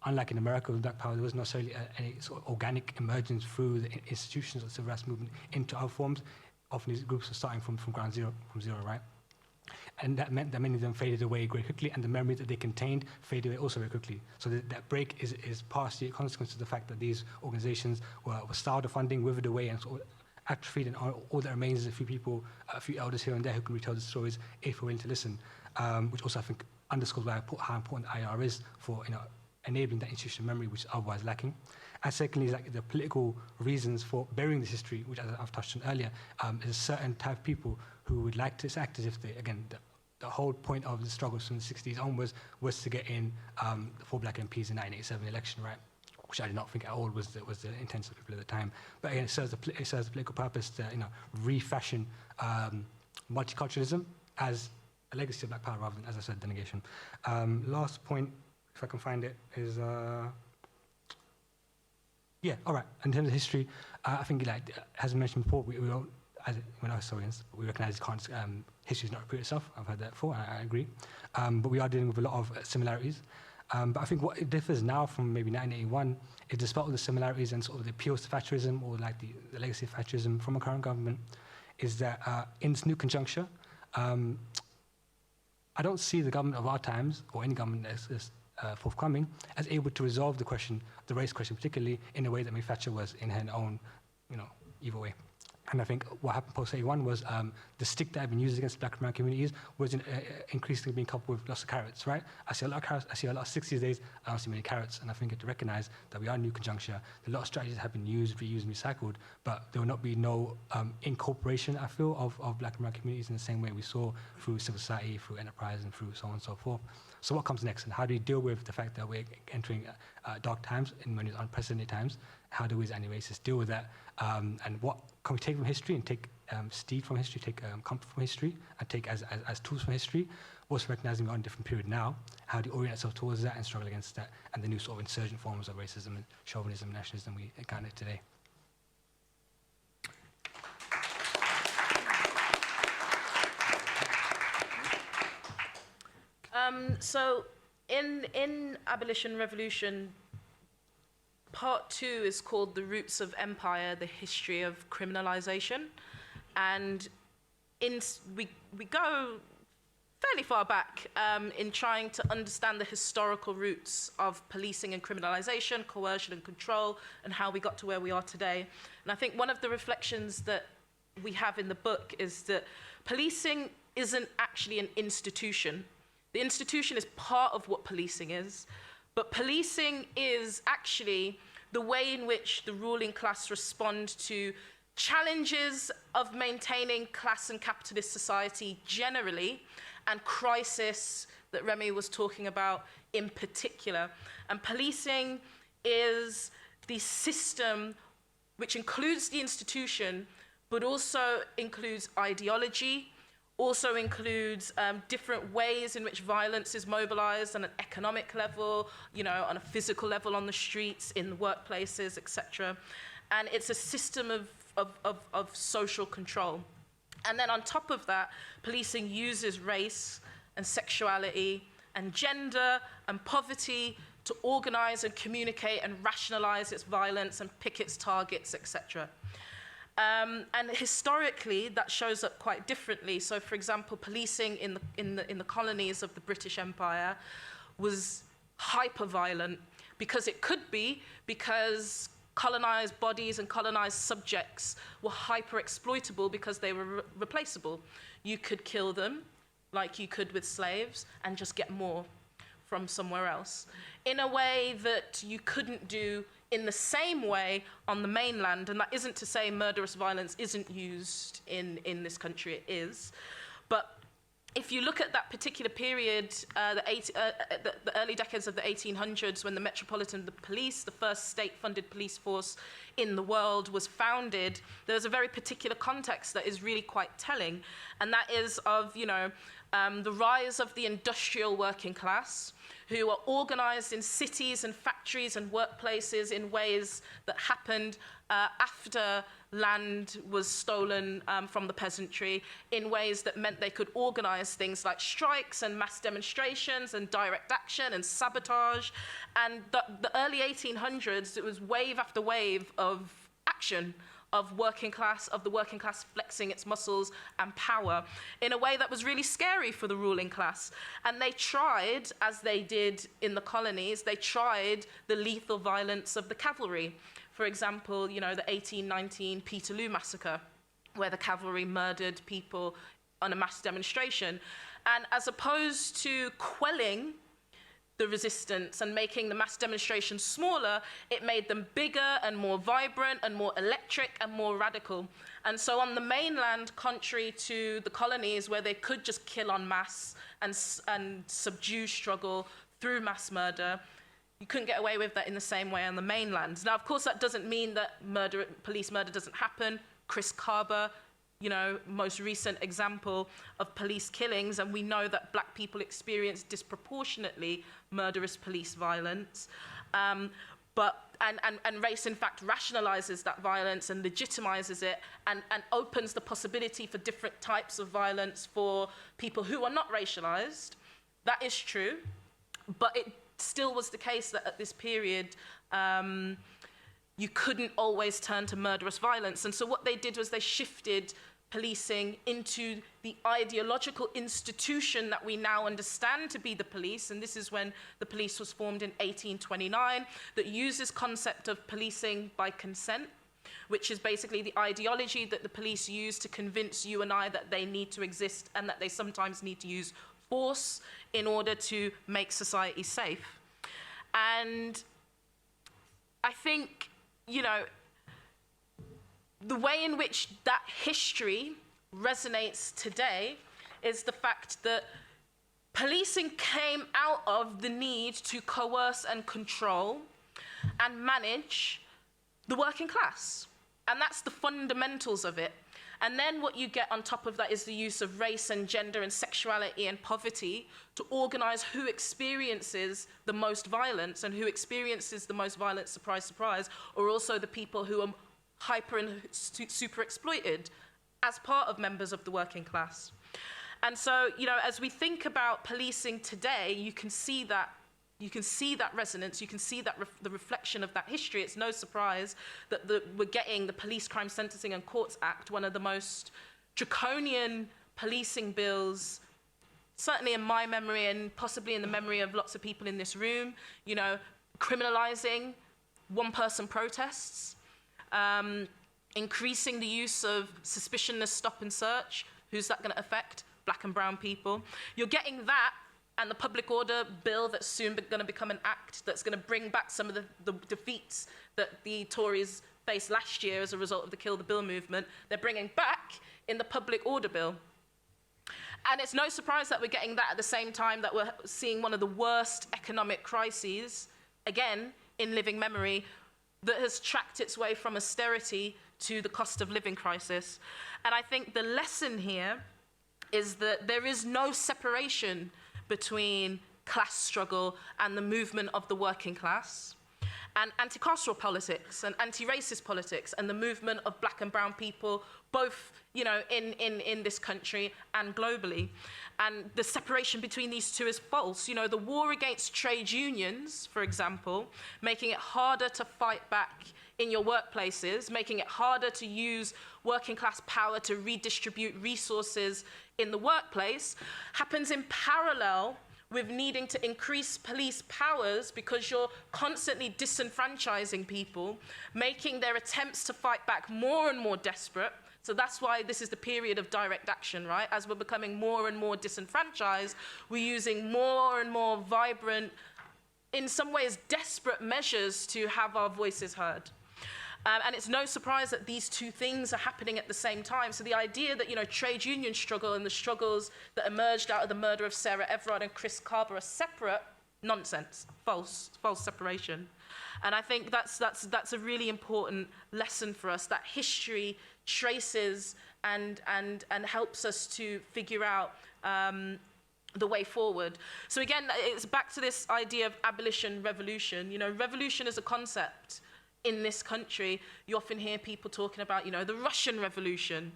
unlike in America with black power, there was not necessarily any sort of organic emergence through the institutions of the civil rights movement into other forms. Often these groups are starting from ground zero, right? And that meant that many of them faded away very quickly, and the memory that they contained faded away also very quickly. So that break is partially a consequence of the fact that these organizations were starved of funding, withered away, and sort of atrophied, and all that remains is a few people, a few elders here and there who can retell the stories if we're willing to listen, which also I think underscores how important the IR is for enabling that institutional memory, which is otherwise lacking. And secondly, is like the political reasons for burying this history, which, as I've touched on earlier, is a certain type of people who would like to act as if they, again, the whole point of the struggles from the 60s onwards was to get in 4 black MPs in the 1987 election, right? Which I did not think at all was the intent of people at the time. But again, it serves the political purpose to refashion multiculturalism as a legacy of black power rather than, as I said, denegation. Last point, if I can find it, is all right. In terms of history, I think, as I mentioned before, we don't, when I was historians, we recognise history does not repeat itself. I've heard that before, and I agree. But we are dealing with a lot of similarities. But I think what it differs now from maybe 1981 is, despite all the similarities and sort of the appeals to Thatcherism or like the legacy of Thatcherism from a current government, is that in this new conjuncture, I don't see the government of our times, or any government that's forthcoming, as able to resolve the question, the race question particularly, in a way that maybe Thatcher was in her own, evil way. And I think what happened post-81 was the stick that had been used against black American communities was increasingly being coupled with lots of carrots, right? I see a lot of carrots, I see a lot of sticks these days, I don't see many carrots, and I think you have to recognize that we are in a new conjuncture. A lot of strategies have been used, reused, and recycled, but there will not be no incorporation, I feel, of black American communities in the same way we saw through civil society, through enterprise, and through so on and so forth. So what comes next, and how do we deal with the fact that we're entering dark times, in many unprecedented times? How do we as anti-racists deal with that? And what can we take from history and take steed from history, take comfort from history, and take as tools from history? Also recognizing we're on a different period now. How do we orient ourselves towards that and struggle against that and the new sort of insurgent forms of racism and chauvinism and nationalism we encounter today? So in Abolition Revolution, part 2 is called The Roots of Empire, the History of Criminalization. And we go fairly far back in trying to understand the historical roots of policing and criminalization, coercion and control, and how we got to where we are today. And I think one of the reflections that we have in the book is that policing isn't actually an institution. The institution is part of what policing is, but policing is actually the way in which the ruling class respond to challenges of maintaining class and capitalist society generally, and crisis that Remy was talking about in particular. And policing is the system which includes the institution, but also includes ideology, also includes different ways in which violence is mobilized on an economic level, you know, on a physical level on the streets, in the workplaces, etc. And it's a system of social control. And then on top of that, policing uses race and sexuality and gender and poverty to organize and communicate and rationalize its violence and pick its targets, etc. And historically, that shows up quite differently. So, for example, policing in the colonies of the British Empire was hyper-violent because it could be, because colonized bodies and colonized subjects were hyper-exploitable because they were replaceable. You could kill them, like you could with slaves, and just get more from somewhere else, in a way that you couldn't do in the same way on the mainland. And that isn't to say murderous violence isn't used in this country, it is. But if you look at that particular period, the early decades of the 1800s, when the Metropolitan Police, the first state-funded police force in the world, was founded, there's a very particular context that is really quite telling, and that is of, you know, the rise of the industrial working class, who are organized in cities and factories and workplaces in ways that happened after land was stolen from the peasantry, in ways that meant they could organize things like strikes and mass demonstrations and direct action and sabotage. And the early 1800s, it was wave after wave of action of the working class flexing its muscles and power in a way that was really scary for the ruling class. And they tried, as they did in the colonies, they tried the lethal violence of the cavalry. For example, you know, the 1819 Peterloo massacre, where the cavalry murdered people on a mass demonstration. And as opposed to quelling the resistance and making the mass demonstrations smaller, it made them bigger and more vibrant and more electric and more radical. And so on the mainland, contrary to the colonies where they could just kill en masse and subdue struggle through mass murder, you couldn't get away with that in the same way on the mainland. Now, of course, that doesn't mean that police murder doesn't happen. Chris Carver, you know, most recent example of police killings, and we know that black people experience disproportionately murderous police violence. And race, in fact, rationalizes that violence and legitimizes it and opens the possibility for different types of violence for people who are not racialized. That is true, but it still was the case that at this period, you couldn't always turn to murderous violence. And so what they did was they shifted policing into the ideological institution that we now understand to be the police, and this is when the police was formed in 1829, that uses concept of policing by consent, which is basically the ideology that the police use to convince you and I that they need to exist and that they sometimes need to use force in order to make society safe. And I think, you know, the way in which that history resonates today is the fact that policing came out of the need to coerce and control and manage the working class. And that's the fundamentals of it. And then what you get on top of that is the use of race and gender and sexuality and poverty to organize who experiences the most violence, and who experiences the most violence, surprise, surprise, are also the people who are hyper and super exploited as part of members of the working class. And so, you know, as we think about policing today, you can see that resonance, you can see that the reflection of that history. It's no surprise that we're getting the Police Crime Sentencing and Courts Act, one of the most draconian policing bills, certainly in my memory and possibly in the memory of lots of people in this room, you know, criminalizing one-person protests, increasing the use of suspicionless stop and search. Who's that going to affect? Black and brown people. You're getting that, and the public order bill that's soon going to become an act that's going to bring back some of the defeats that the Tories faced last year as a result of the Kill the Bill movement. They're bringing back in the public order bill. And it's no surprise that we're getting that at the same time that we're seeing one of the worst economic crises, again, in living memory, that has tracked its way from austerity to the cost of living crisis. And I think the lesson here is that there is no separation between class struggle and the movement of the working class, and anti-carceral politics and anti-racist politics and the movement of black and brown people, both, you know, in this country and globally. And the separation between these two is false. You know, the war against trade unions, for example, making it harder to fight back in your workplaces, making it harder to use working class power to redistribute resources in the workplace, happens in parallel with needing to increase police powers because you're constantly disenfranchising people, making their attempts to fight back more and more desperate. So that's why this is the period of direct action, right? As we're becoming more and more disenfranchised, we're using more and more vibrant, in some ways desperate measures to have our voices heard. And it's no surprise that these two things are happening at the same time. So the idea that, you know, trade union struggle and the struggles that emerged out of the murder of Sarah Everard and Chris Carver are separate, nonsense, false separation. And I think that's a really important lesson for us, that history traces and helps us to figure out the way forward. So again, it's back to this idea of abolition, revolution. You know, revolution is a concept. In this country, you often hear people talking about, you know, the Russian Revolution,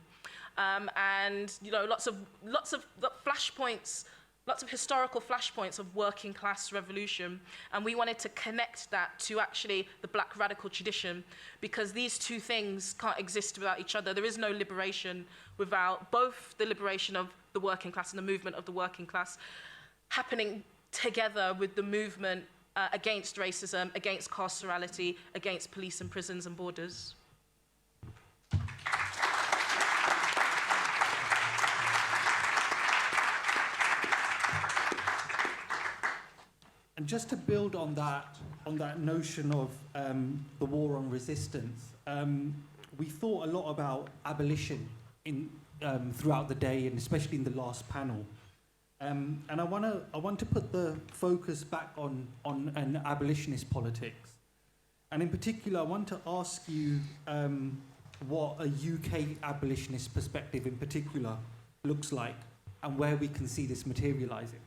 and, you know, lots of flashpoints, lots of historical flashpoints of working class revolution. And we wanted to connect that to actually the black radical tradition, because these two things can't exist without each other. There is no liberation without both the liberation of the working class and the movement of the working class happening together with the movement against racism, against carcerality, against police and prisons and borders. And just to build on that notion of the war on resistance, we thought a lot about abolition throughout the day, and especially in the last panel. And I want to put the focus back on an abolitionist politics. And in particular, I want to ask you what a UK abolitionist perspective in particular looks like and where we can see this materializing.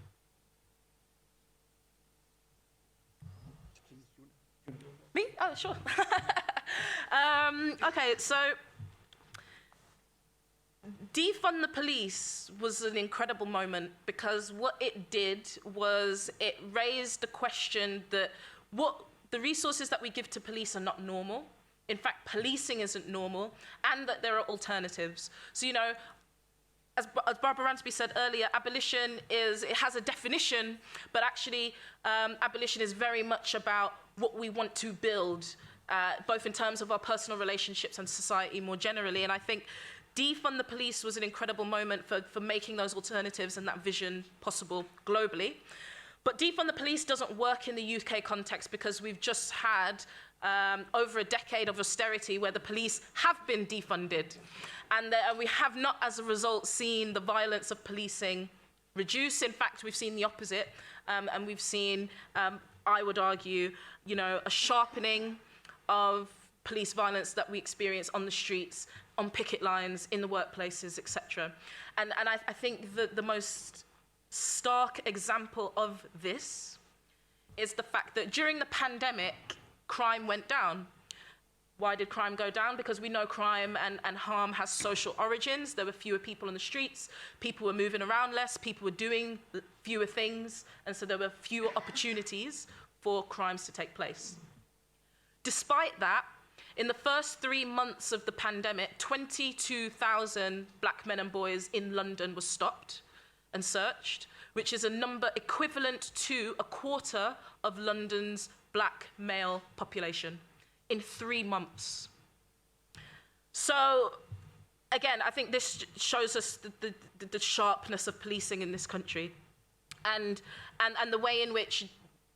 Me? Oh, sure. Okay, so defund the police was an incredible moment, because what it did was it raised the question that what the resources that we give to police are not normal. In fact, policing isn't normal, and that there are alternatives. So, you know, as Barbara Ransby said earlier, abolition it has a definition, but actually abolition is very much about what we want to build, both in terms of our personal relationships and society more generally. And I think defund the police was an incredible moment for making those alternatives and that vision possible globally. But defund the police doesn't work in the UK context, because we've just had over a decade of austerity where the police have been defunded. And we have not, as a result, seen the violence of policing reduce. In fact, we've seen the opposite. And we've seen, I would argue, you know, a sharpening of police violence that we experience on the streets, on picket lines, in the workplaces, etc. And I think that the most stark example of this is the fact that during the pandemic, crime went down. Why did crime go down? Because we know crime and harm has social origins. There were fewer people on the streets, people were moving around less, people were doing fewer things, and so there were fewer opportunities for crimes to take place. Despite that, in the first 3 months of the pandemic, 22,000 black men and boys in London were stopped and searched, which is a number equivalent to a quarter of London's black male population in 3 months. So, again, I think this shows us the sharpness of policing in this country, and the way in which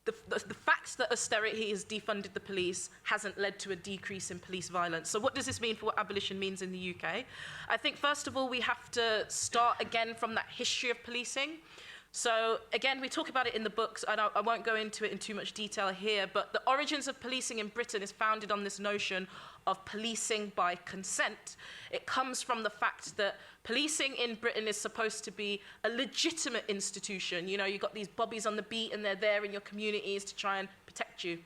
the fact that austerity has defunded the police hasn't led to a decrease in police violence. So what does this mean for what abolition means in the UK? I think, first of all, we have to start again from that history of policing. So again, we talk about it in the books, and I won't go into it in too much detail here, but the origins of policing in Britain is founded on this notion of policing by consent. It comes from the fact that policing in Britain is supposed to be a legitimate institution. You know, you've got these bobbies on the beat and they're there in your communities to try and protect you.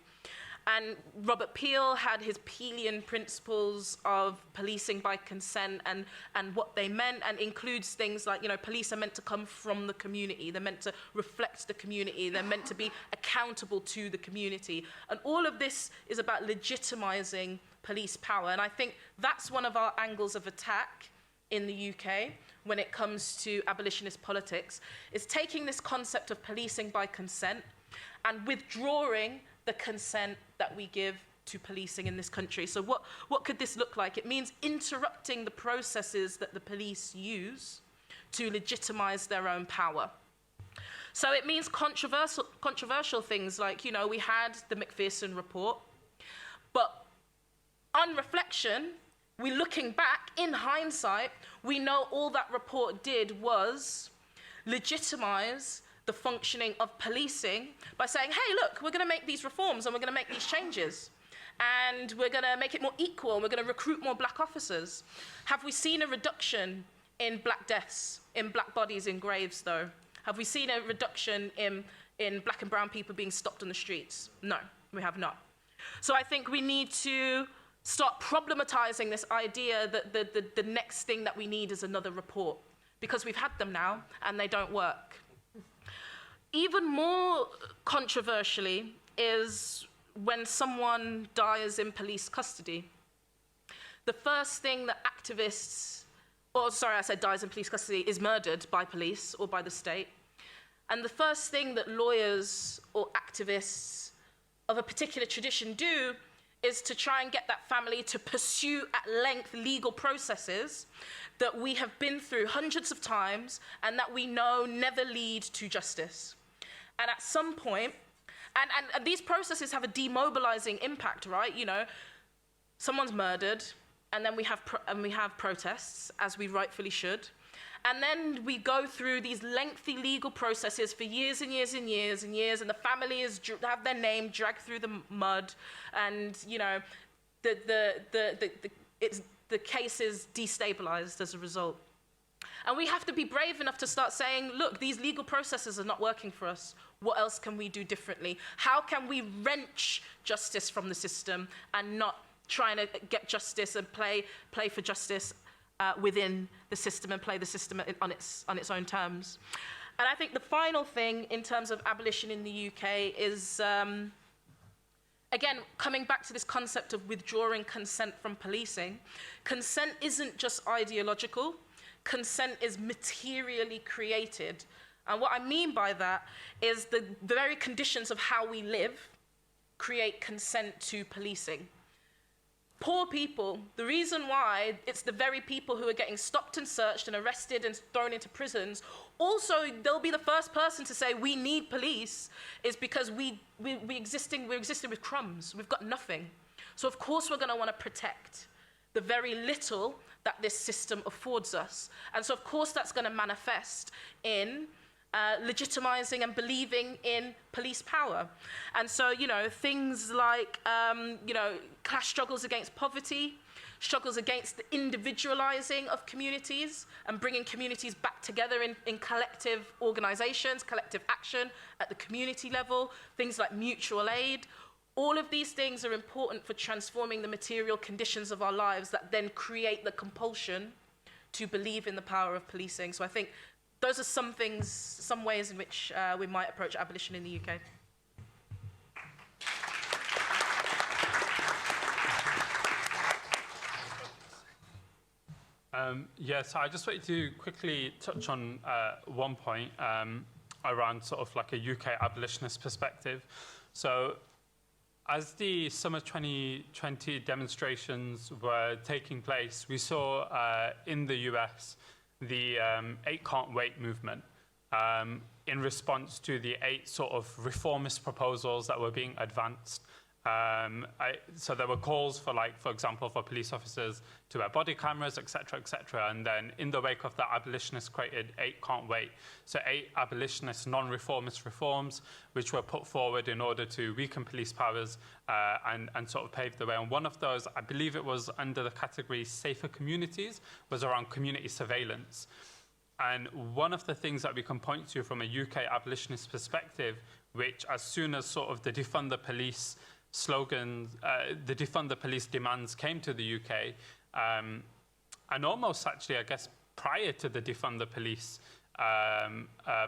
And Robert Peel had his Peelian principles of policing by consent and what they meant, and includes things like, you know, police are meant to come from the community. They're meant to reflect the community. They're meant to be accountable to the community. And all of this is about legitimizing police power. And I think that's one of our angles of attack in the UK when it comes to abolitionist politics, is taking this concept of policing by consent and withdrawing the consent that we give to policing in this country. So what could this look like? It means interrupting the processes that the police use to legitimize their own power. So it means controversial things like, you know, we had the Macpherson report, but on reflection, we're looking back, in hindsight, we know all that report did was legitimize the functioning of policing by saying, hey, look, we're going to make these reforms and we're going to make these changes. And we're going to make it more equal and we're going to recruit more black officers. Have we seen a reduction in black deaths, in black bodies in graves, though? Have we seen a reduction in black and brown people being stopped on the streets? No, we have not. So I think we need to start problematizing this idea that the next thing that we need is another report, because we've had them now and they don't work. Even more controversially is when someone dies in police custody. The first thing that activists, or sorry, I said dies in police custody, is murdered by police or by the state. And the first thing that lawyers or activists of a particular tradition do is to try and get that family to pursue at length legal processes that we have been through hundreds of times and that we know never lead to justice. And at some point, and these processes have a demobilizing impact, right? You know, someone's murdered, and then we have protests, as we rightfully should. And then we go through these lengthy legal processes for years and years and years and years, and the family have their name dragged through the mud, and you know, the case is destabilized as a result. And we have to be brave enough to start saying, look, these legal processes are not working for us. What else can we do differently? How can we wrench justice from the system and not trying to get justice and play for justice within the system and play the system on its own terms? And I think the final thing in terms of abolition in the UK is, again, coming back to this concept of withdrawing consent from policing. Consent isn't just ideological. Consent is materially created. And what I mean by that is the very conditions of how we live create consent to policing. Poor people, the reason why it's the very people who are getting stopped and searched and arrested and thrown into prisons, also they'll be the first person to say we need police, is because we're existing with crumbs. We've got nothing. So of course we're going to want to protect the very little that this system affords us. And so of course that's going to manifest in legitimizing and believing in police power. And so, you know, things like, you know, class struggles against poverty, struggles against the individualizing of communities and bringing communities back together in collective organizations, collective action at the community level, things like mutual aid. All of these things are important for transforming the material conditions of our lives that then create the compulsion to believe in the power of policing. So I think those are some things, some ways in which we might approach abolition in the UK. Yes, I just wanted to quickly touch on one point around sort of like a UK abolitionist perspective. So as the summer 2020 demonstrations were taking place, we saw in the US the 8 Can't Wait movement in response to the 8 sort of reformist proposals that were being advanced So there were calls for, like, for example, for police officers to wear body cameras, et cetera, and then in the wake of that, abolitionists created 8 Can't Wait. So 8 abolitionist, non-reformist reforms, which were put forward in order to weaken police powers and sort of pave the way. And one of those, I believe it was under the category Safer Communities, was around community surveillance. And one of the things that we can point to from a UK abolitionist perspective, which as soon as sort of the defund the police slogans, the defund the police demands came to the UK, and almost actually, I guess, prior to the defund the police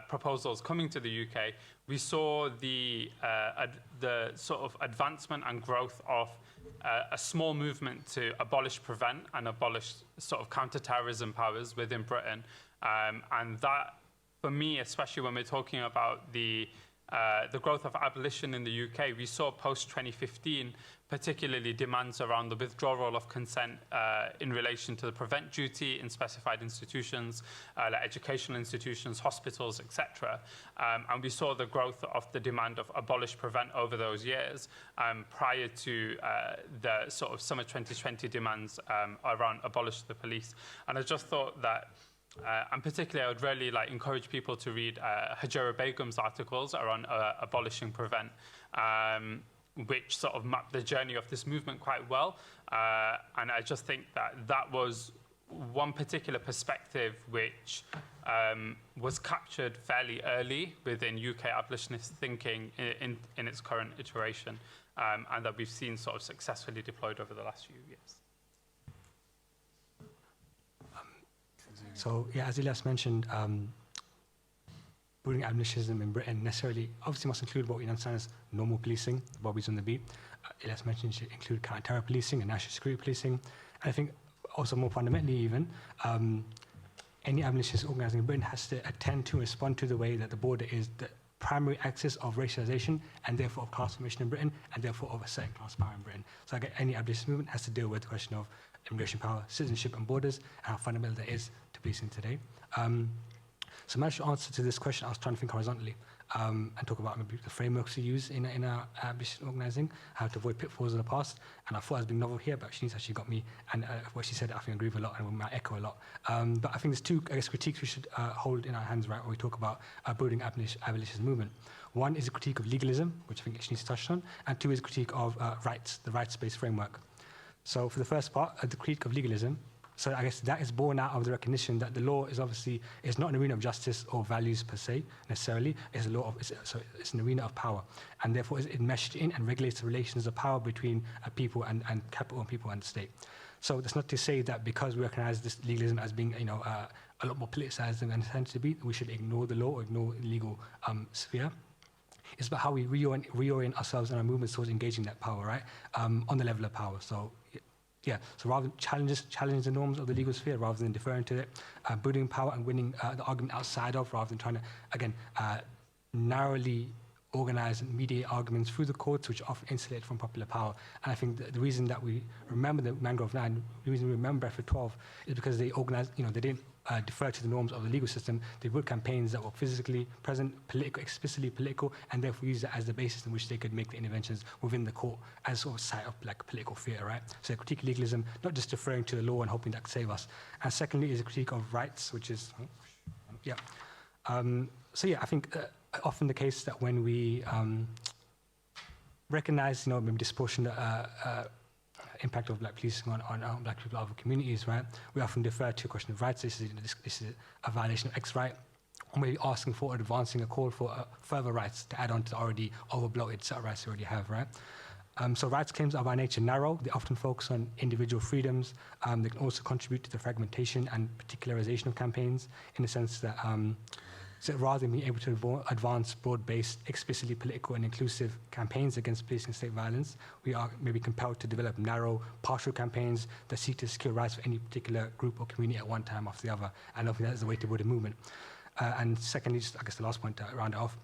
proposals coming to the UK, we saw the sort of advancement and growth of a small movement to abolish prevent and abolish sort of counter-terrorism powers within Britain. And that, for me, especially when we're talking about the growth of abolition in the UK, we saw post-2015, particularly demands around the withdrawal of consent in relation to the prevent duty in specified institutions, like educational institutions, hospitals, etc. And we saw the growth of the demand of abolish prevent over those years prior to the sort of summer 2020 demands around abolish the police. And I just thought that and particularly, I would really encourage people to read Hajira Begum's articles around abolishing prevent, which sort of map the journey of this movement quite well. And I just think that that was one particular perspective which was captured fairly early within UK abolitionist thinking in its current iteration, and that we've seen sort of successfully deployed over the last few years. So, yeah, as Ilyas mentioned, building abolitionism in Britain necessarily obviously must include what we understand as normal policing, the bobbies on the beat. Ilyas mentioned it should include counter-terror policing and national security policing. And I think also more fundamentally even, any abolitionist organising in Britain has to attend to respond to the way that the border is the primary axis of racialisation and therefore of class formation in Britain and therefore of a certain class power in Britain. So any abolitionist movement has to deal with the question of immigration power, citizenship and borders, and how fundamental that is to policing today. So my actual answer to this question, I was trying to think horizontally and talk about maybe the frameworks we use in our abolition organising, how to avoid pitfalls of the past. And I thought I was being novel here, but Shanice actually got me, and what she said, I think I agree with a lot and we might echo a lot. But I think there's 2, critiques we should hold in our hands, right, when we talk about building abolitionist movement. One is a critique of legalism, which I think Shanice touched on, and 2 is a critique of rights, the rights-based framework. So for the first part, the critique of legalism, so I guess that is born out of the recognition that the law is obviously is not an arena of justice or values per se necessarily. It's a law of it's an arena of power, and therefore it's enmeshed in and regulates the relations of power between people and capital and people and the state. So that's not to say that because we recognize this legalism as being a lot more politicized than it intends to be, we should ignore the law or ignore the legal sphere. It's about how we reorient ourselves and our movements towards engaging that power, right, on the level of power. So. Yeah, so rather than challenge the norms of the legal sphere rather than deferring to it, building power and winning the argument outside of, rather than trying to, again, narrowly organize and mediate arguments through the courts, which are often insulated from popular power. And I think the reason that we remember the Mangrove 9, the reason we remember Bradford 12, is because they organized, they didn't defer to the norms of the legal system. They built campaigns that were physically present, explicitly political, and therefore used it as the basis in which they could make the interventions within the court as sort of site of political theatre, right? So a critique of legalism, not just deferring to the law and hoping that could save us. And secondly is a critique of rights, which is, I think often the case that when we recognize, maybe disproportionate impact of black policing on black people of other communities, right? We often defer to a question of rights. This is a violation of X right. Or maybe asking for or advancing a call for further rights to add on to the already overbloated set of rights we already have, right? So rights claims are by nature narrow. They often focus on individual freedoms. They can also contribute to the fragmentation and particularization of campaigns in the sense that so rather than being able to advance broad-based, explicitly political and inclusive campaigns against police and state violence, we are maybe compelled to develop narrow, partial campaigns that seek to secure rights for any particular group or community at one time after the other. And I think that is the way to build a movement. And secondly, just I guess the last point to round it off,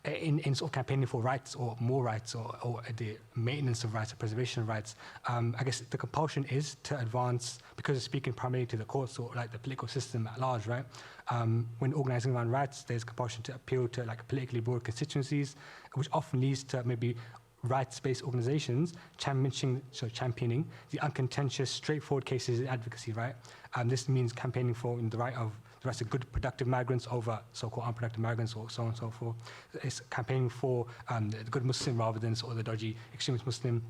in sort of campaigning for rights or more rights or the maintenance of rights or preservation of rights, I guess the compulsion is to advance, because it's speaking primarily to the courts or the political system at large, right? When organising around rights, there's compulsion to appeal to politically broad constituencies, which often leads to maybe rights-based organizations championing the uncontentious, straightforward cases in advocacy, right? This means campaigning for the rights of good, productive migrants over so-called unproductive migrants, or so on and so forth. It's campaigning for the good Muslim rather than sort of the dodgy extremist Muslim.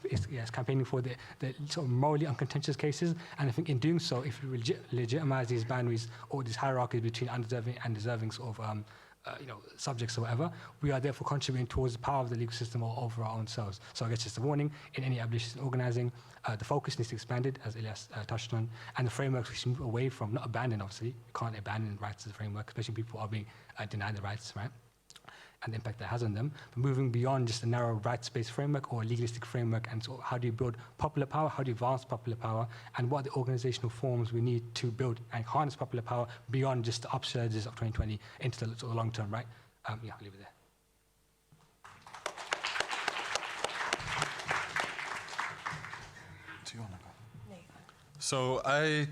It's campaigning for the sort of morally uncontentious cases, and I think in doing so, if we legitimize these boundaries or these hierarchies between undeserving and deserving sort of subjects or whatever, we are therefore contributing towards the power of the legal system or over our own selves. So I guess just a warning, in any abolitionist organizing, the focus needs to be expanded, as Ilyas touched on, and the frameworks we should move away from, not abandon, obviously. You can't abandon rights as a framework, especially people are being denied the rights, right? And the impact that has on them, but moving beyond just a narrow rights-based framework or a legalistic framework, and so how do you build popular power, how do you advance popular power, and what are the organizational forms we need to build and harness popular power beyond just the upsurges of 2020 into the sort of long term, right? I'll leave it there. Do you want to go? So I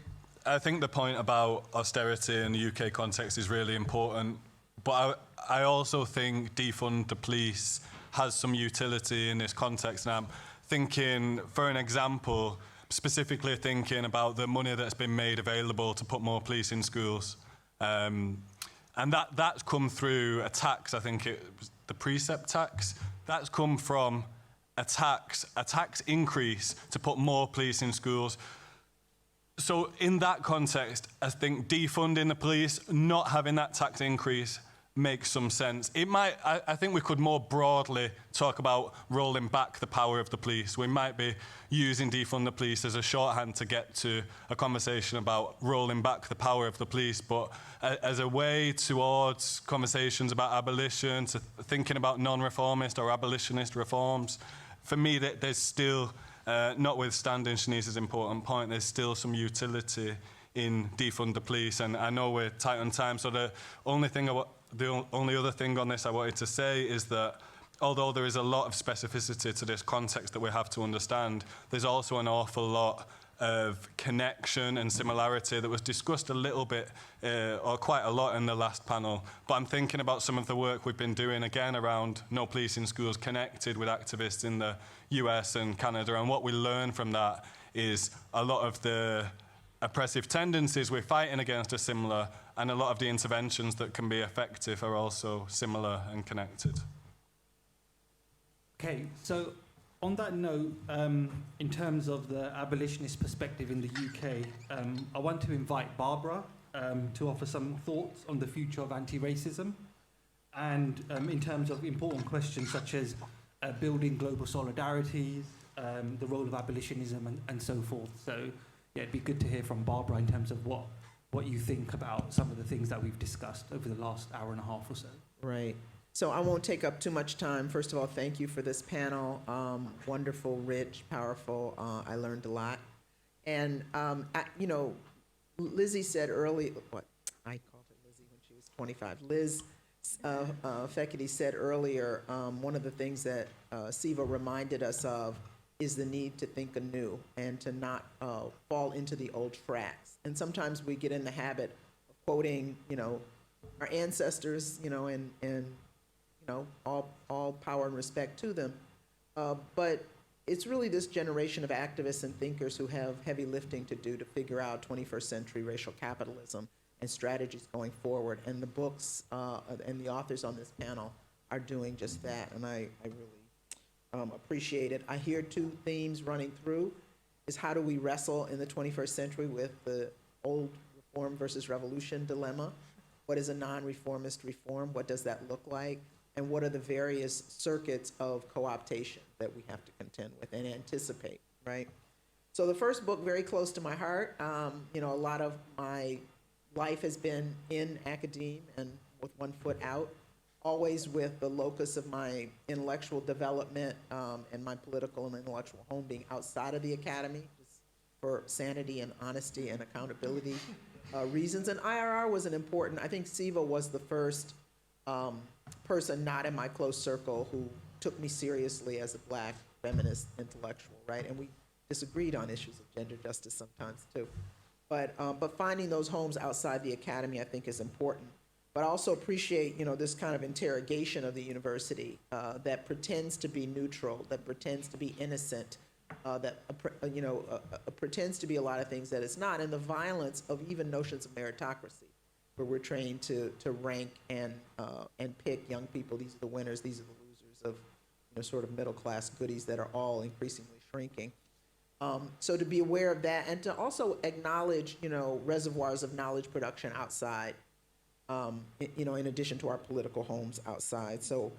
think the point about austerity in the UK context is really important, but I also think defund the police has some utility in this context. And I'm thinking, for an example, specifically thinking about the money that's been made available to put more police in schools. And that's come through a tax, I think it was the precept tax. That's come from a tax increase to put more police in schools. So in that context, I think defunding the police, not having that tax increase, makes some sense. I think we could more broadly talk about rolling back the power of the police. We might be using defund the police as a shorthand to get to a conversation about rolling back the power of the police, but as a way towards conversations about abolition, to thinking about non-reformist or abolitionist reforms, for me, there's still, notwithstanding Shanice's important point, there's still some utility in defund the police. And I know we're tight on time, so the only other thing on this I wanted to say is that although there is a lot of specificity to this context that we have to understand, there's also an awful lot of connection and similarity that was discussed a little bit, or quite a lot in the last panel. But I'm thinking about some of the work we've been doing, again, around no police in schools, connected with activists in the US and Canada. And what we learn from that is a lot of the oppressive tendencies we're fighting against are similar, and a lot of the interventions that can be effective are also similar and connected. Okay, so on that note, in terms of the abolitionist perspective in the UK, I want to invite Barbara to offer some thoughts on the future of anti-racism, and in terms of important questions such as building global solidarity, the role of abolitionism, and so forth. So yeah, it'd be good to hear from Barbara in terms of what you think about some of the things that we've discussed over the last hour and a half or so. Right. So I won't take up too much time. First of all, thank you for this panel. Wonderful, rich, powerful. I learned a lot. And, Lizzie said early, I called her Lizzie when she was 25. Liz Fekete said earlier, one of the things that Siva reminded us of is the need to think anew and to not fall into the old tracks. And sometimes we get in the habit of quoting, our ancestors, and all power and respect to them. But it's really this generation of activists and thinkers who have heavy lifting to do to figure out 21st century racial capitalism and strategies going forward. And the books and the authors on this panel are doing just that. And I really appreciate it. I hear two themes running through, is how do we wrestle in the 21st century with the old reform versus revolution dilemma? What is a non-reformist reform? What does that look like? And what are the various circuits of co-optation that we have to contend with and anticipate, right? So the first book, very close to my heart. A lot of my life has been in academia and with one foot out, always with the locus of my intellectual development and my political and intellectual home being outside of the academy, just for sanity and honesty and accountability reasons. And IRR was an important, I think Siva was the first person not in my close circle who took me seriously as a Black feminist intellectual, right? And we disagreed on issues of gender justice sometimes too. But finding those homes outside the academy, I think, is important. but I also appreciate, this kind of interrogation of the university that pretends to be neutral, that pretends to be innocent, pretends to be a lot of things that it's not, and the violence of even notions of meritocracy, where we're trained to rank and pick young people. These are the winners, these are the losers of sort of middle class goodies that are all increasingly shrinking. So to be aware of that, and to also acknowledge reservoirs of knowledge production outside, in addition to our political homes outside. So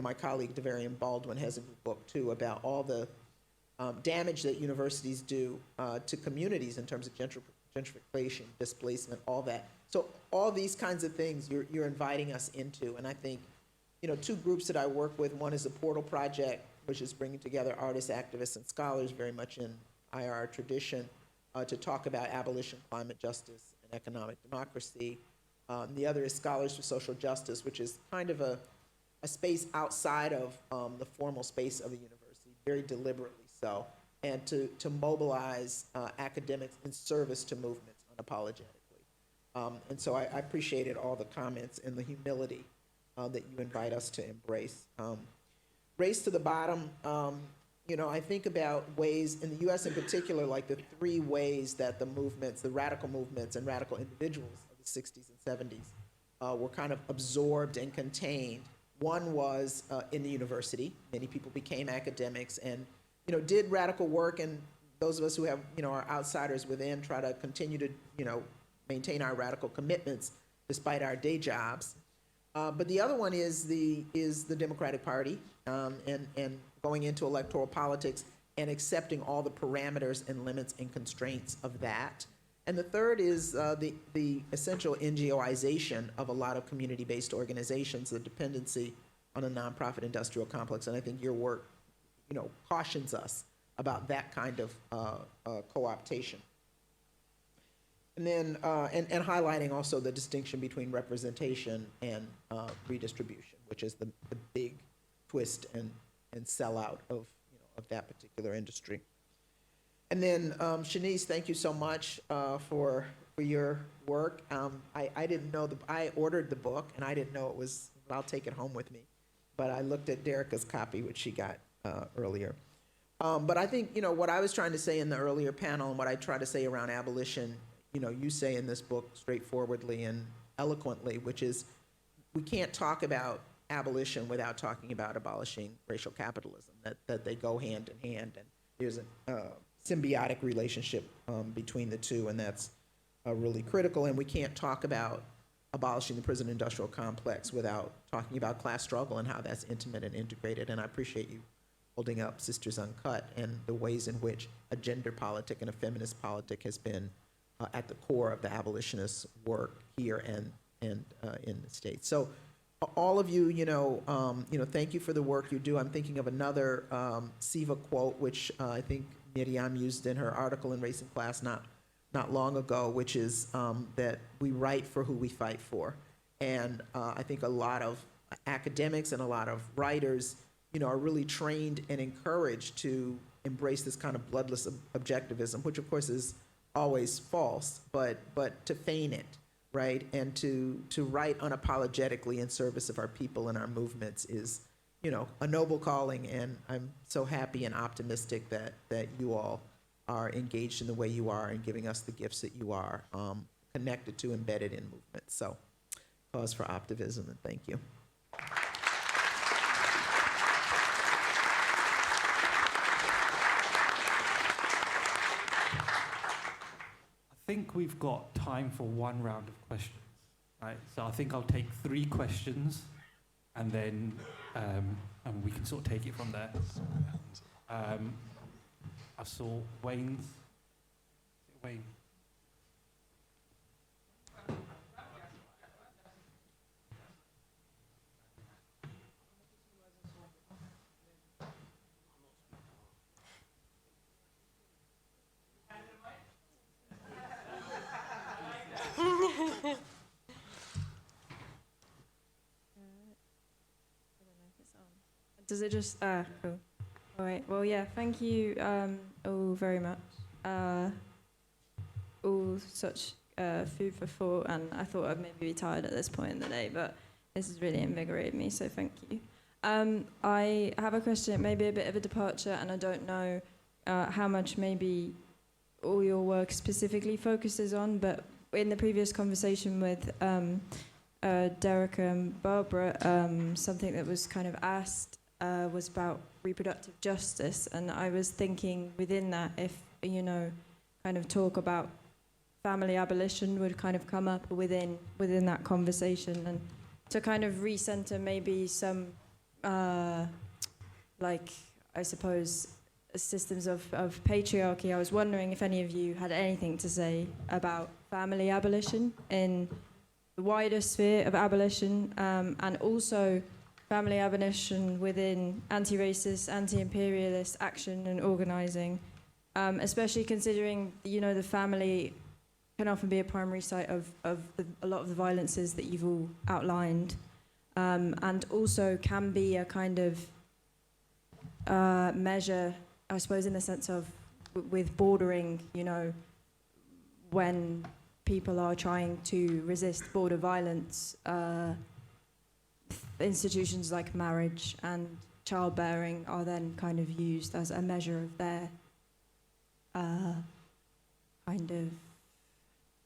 my colleague Devarian Baldwin has a new book too about all the damage that universities do to communities in terms of gentrification, displacement, all that. So all these kinds of things you're inviting us into, and I think two groups that I work with. One is the Portal Project, which is bringing together artists, activists, and scholars very much in IR tradition to talk about abolition, climate justice, and economic democracy. The other is Scholars for Social Justice, which is kind of a space outside of the formal space of the university, very deliberately so, and to mobilize academics in service to movements unapologetically. And so I appreciated all the comments and the humility that you invite us to embrace. Race to the bottom, I think about ways in the U.S. in particular, like the three ways that the movements, the radical movements and radical individuals of the 60s and 70s were kind of absorbed and contained. One was in the university. Many people became academics and, did radical work, and those of us who have, are outsiders within try to continue to, maintain our radical commitments despite our day jobs. But the other one is the Democratic Party and going into electoral politics and accepting all the parameters and limits and constraints of that. And the third is the essential NGOization of a lot of community-based organizations, the dependency on a nonprofit industrial complex. And I think your work, cautions us about that kind of co-optation. And then, and highlighting also the distinction between representation and redistribution, which is the big twist and sellout of that particular industry. And then, Shanice, thank you so much for your work. I didn't know I ordered the book and I didn't know it was. I'll take it home with me, but I looked at Derica's copy, which she got earlier. But I think what I was trying to say in the earlier panel and what I try to say around abolition. You say in this book straightforwardly and eloquently, which is we can't talk about abolition without talking about abolishing racial capitalism, that they go hand in hand, and there's a symbiotic relationship between the two, and that's really critical. And we can't talk about abolishing the prison industrial complex without talking about class struggle and how that's intimate and integrated. And I appreciate you holding up Sisters Uncut and the ways in which a gender politic and a feminist politic has been at the core of the abolitionist work here and in the States. So all of you, thank you for the work you do. I'm thinking of another SIVA quote, which I think Miriam used in her article in Race and Class not long ago, which is that we write for who we fight for. And I think a lot of academics and a lot of writers, are really trained and encouraged to embrace this kind of bloodless objectivism, which of course is always false, but to feign it, right? And to write unapologetically in service of our people and our movements is, a noble calling. And I'm so happy and optimistic that you all are engaged in the way you are and giving us the gifts that you are, connected to, embedded in movements. So cause for optimism, and thank you. I think we've got time for one round of questions, right? So I think I'll take 3 questions, and then and we can sort of take it from there. I saw Wayne's. Wayne. Does it just, cool. All right, well, yeah, thank you all very much. All such food for thought, and I thought I'd maybe be tired at this point in the day, but this has really invigorated me, so thank you. I have a question, it may be a bit of a departure, and I don't know how much maybe all your work specifically focuses on, but in the previous conversation with Derek and Barbara, something that was kind of asked was about reproductive justice, and I was thinking within that if, you know, kind of talk about family abolition would kind of come up within that conversation, and to kind of recenter maybe some, like, I suppose, systems of patriarchy. I was wondering if any of you had anything to say about family abolition in the wider sphere of abolition, and also family abolition within anti-racist, anti-imperialist action and organising, especially considering, you know, the family can often be a primary site of a lot of the violences that you've all outlined, and also can be a kind of measure, I suppose, in the sense of with bordering, you know, when people are trying to resist border violence, institutions like marriage and childbearing are then kind of used as a measure of their kind of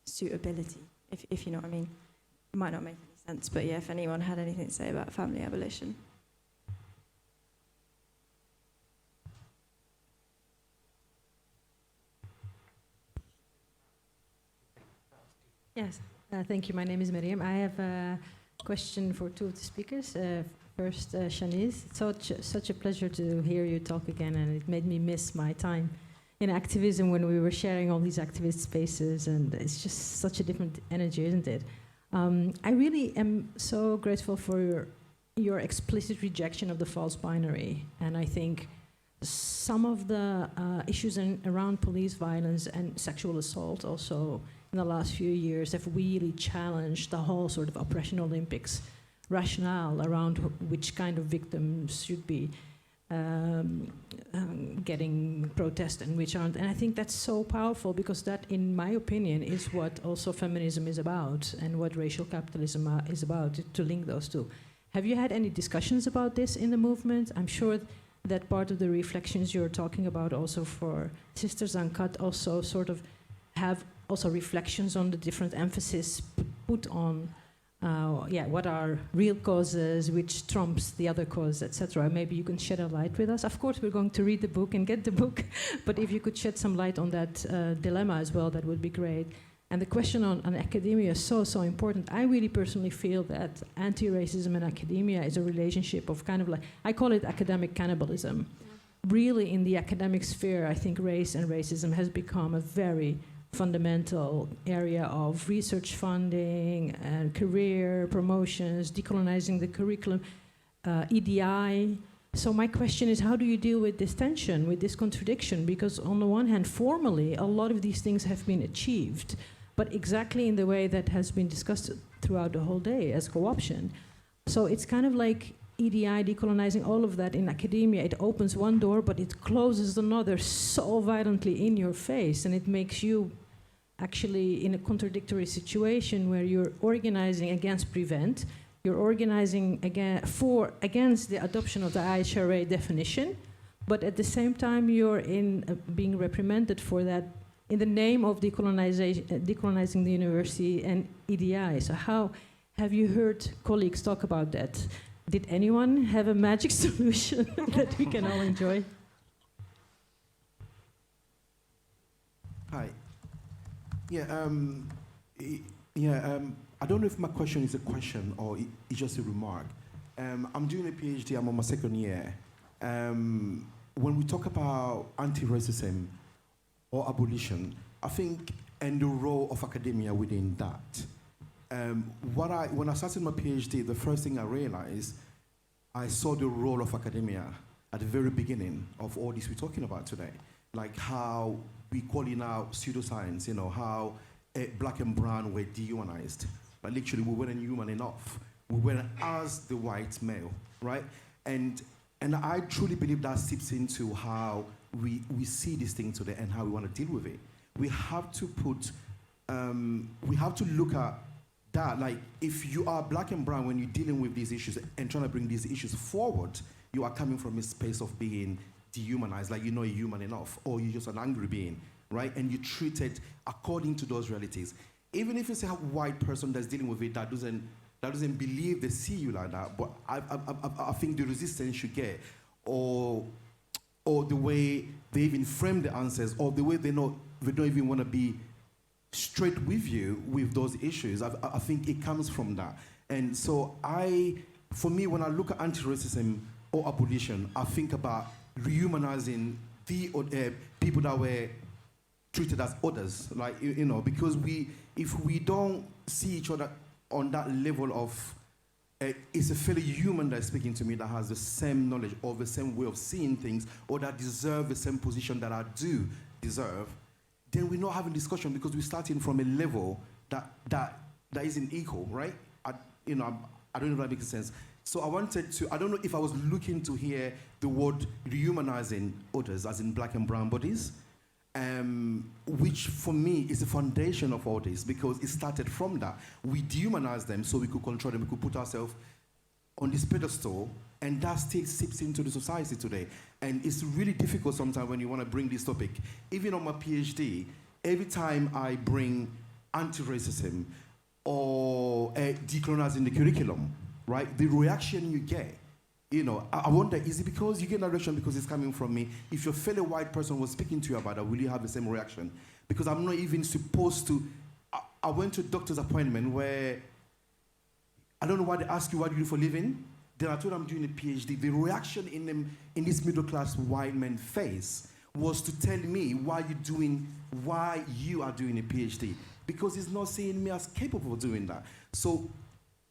suitability, if you know what I mean. It might not make any sense, but yeah, if anyone had anything to say about family abolition. Yes, thank you. My name is Miriam. I have a question for two of the speakers. First, Shanice, it's such a pleasure to hear you talk again, and it made me miss my time in activism when we were sharing all these activist spaces, and it's just such a different energy, isn't it? I really am so grateful for your explicit rejection of the false binary, and I think some of the issues around police violence and sexual assault also in the last few years have really challenged the whole sort of oppression Olympics rationale around which kind of victims should be getting protest and which aren't. And I think that's so powerful, because that, in my opinion, is what also feminism is about and what racial capitalism is about, to link those two. Have you had any discussions about this in the movement? I'm sure that part of the reflections you're talking about also for Sisters Uncut also sort of have also reflections on the different emphasis put on what are real causes, which trumps the other cause, etc. Maybe you can shed a light with us. Of course, we're going to read the book and get the book, but if you could shed some light on that dilemma as well, that would be great. And the question on academia is so, so important. I really personally feel that anti-racism and academia is a relationship of kind of like, I call it academic cannibalism. Really, in the academic sphere, I think race and racism has become a very fundamental area of research funding and career promotions, decolonizing the curriculum, EDI. So my question is, how do you deal with this tension, with this contradiction? Because on the one hand, formally, a lot of these things have been achieved, but exactly in the way that has been discussed throughout the whole day as co-option. So it's kind of like EDI, decolonizing, all of that in academia. It opens one door, but it closes another so violently in your face, and it makes you actually in a contradictory situation where you're organizing against prevent, you're organizing against the adoption of the IHRA definition, but at the same time you're being reprimanded for that in the name of decolonizing the university and EDI. So how have you heard colleagues talk about that? Did anyone have a magic solution that we can all enjoy? Hi. I don't know if my question is a question or it's just a remark. I'm doing a PhD, I'm on my second year. When we talk about anti-racism or abolition, I think, and the role of academia within that, when I started my PhD, the first thing I realized, I saw the role of academia at the very beginning of all this we're talking about today. Like how we call it now pseudoscience, you know, how black and brown were dehumanized. But literally, we weren't human enough. We weren't as the white male, right? And I truly believe that seeps into how we see this thing today and how we want to deal with it. We have to put we have to look at that. Like, if you are black and brown, when you're dealing with these issues and trying to bring these issues forward, you are coming from a space of being dehumanized, like you're not human enough, or you're just an angry being, right? And you treat it according to those realities. Even if it's a white person that's dealing with it that doesn't believe they see you like that, but I think the resistance you get, or the way they even frame the answers, or the way they don't even want to be straight with you with those issues, I think it comes from that. And so for me, when I look at anti-racism or abolition, I think about rehumanizing the people that were treated as others, like, you know, because if we don't see each other on that level of, it's a fellow human that's speaking to me that has the same knowledge or the same way of seeing things, or that deserve the same position that I do deserve, then we're not having discussion, because we're starting from a level that isn't equal, right? I don't know if that makes sense. So I don't know if I was looking to hear the word rehumanizing others, as in black and brown bodies, which for me is the foundation of all this, because it started from that. We dehumanized them so we could control them, we could put ourselves on this pedestal, and that still seeps into the society today. And it's really difficult sometimes when you want to bring this topic. Even on my PhD, every time I bring anti-racism or decolonizing the curriculum, right, the reaction you get, you know, I wonder, is it because you get that reaction because it's coming from me? If your fellow white person was speaking to you about that, will you have the same reaction? Because I'm not even supposed to. I went to a doctor's appointment where I don't know why they ask you what you do for a living. Then I told them I'm doing a PhD. The reaction in this middle class white man face was to tell me why you are doing a PhD, because he's not seeing me as capable of doing that. So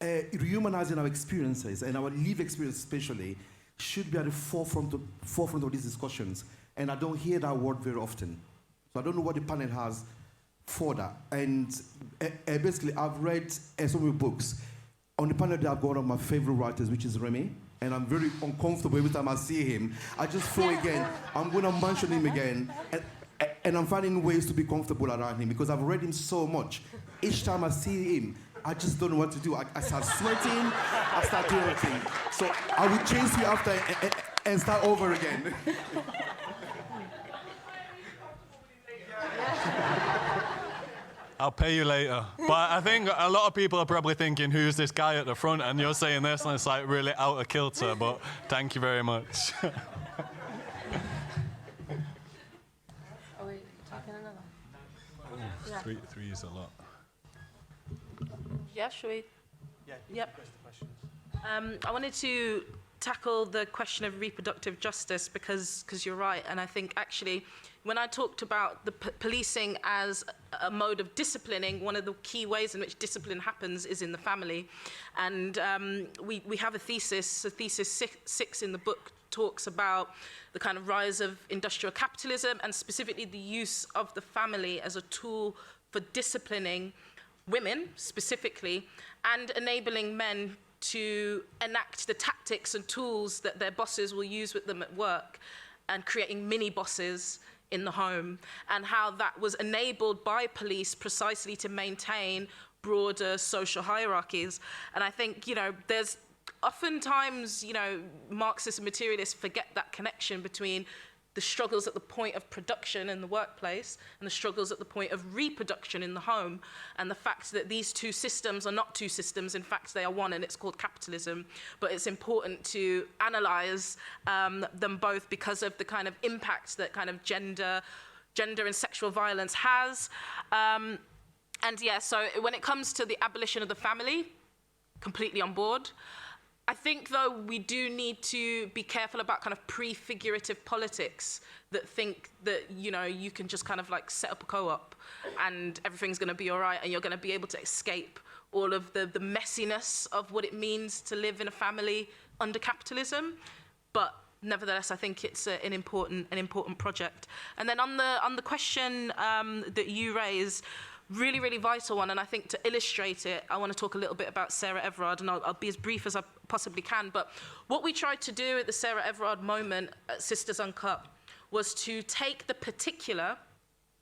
rehumanizing our experiences, and our lived experience especially, should be at the forefront of these discussions. And I don't hear that word very often. So I don't know what the panel has for that. And basically, I've read so many books. On the panel, I've got one of my favorite writers, which is Remy. And I'm very uncomfortable every time I see him. I just thought again, I'm going to mention him again. And I'm finding ways to be comfortable around him, because I've read him so much. Each time I see him, I just don't know what to do. I start sweating, I start doing everything. So I will chase you after and start over again. I'll pay you later. But I think a lot of people are probably thinking, who's this guy at the front? And you're saying this, and it's like really out of kilter, but thank you very much. Are we taking another? Yeah. Three is a lot. Yeah, should we? Yeah. Yep. I wanted to tackle the question of reproductive justice because you're right, and I think actually when I talked about the policing as a mode of disciplining, one of the key ways in which discipline happens is in the family, and we have a thesis. So thesis 6 in the book talks about the kind of rise of industrial capitalism, and specifically the use of the family as a tool for disciplining women specifically, and enabling men to enact the tactics and tools that their bosses will use with them at work, and creating mini bosses in the home, and how that was enabled by police precisely to maintain broader social hierarchies. And I think, you know, there's oftentimes, you know, Marxists and materialists forget that connection between the struggles at the point of production in the workplace and the struggles at the point of reproduction in the home, and the fact that these two systems are not two systems, in fact they are one, and it's called capitalism. But it's important to analyze them both because of the kind of impact that kind of gender and sexual violence has. And yeah, so when it comes to the abolition of the family, completely on board. I think, though, we do need to be careful about kind of prefigurative politics that think that, you know, you can just kind of like set up a co-op and everything's going to be all right and you're going to be able to escape all of the messiness of what it means to live in a family under capitalism. But nevertheless, I think it's an important project. And then on the question that you raised, really, really vital one, and I think to illustrate it, I want to talk a little bit about Sarah Everard, and I'll be as brief as I possibly can. But what we tried to do at the Sarah Everard moment at Sisters Uncut was to take the particular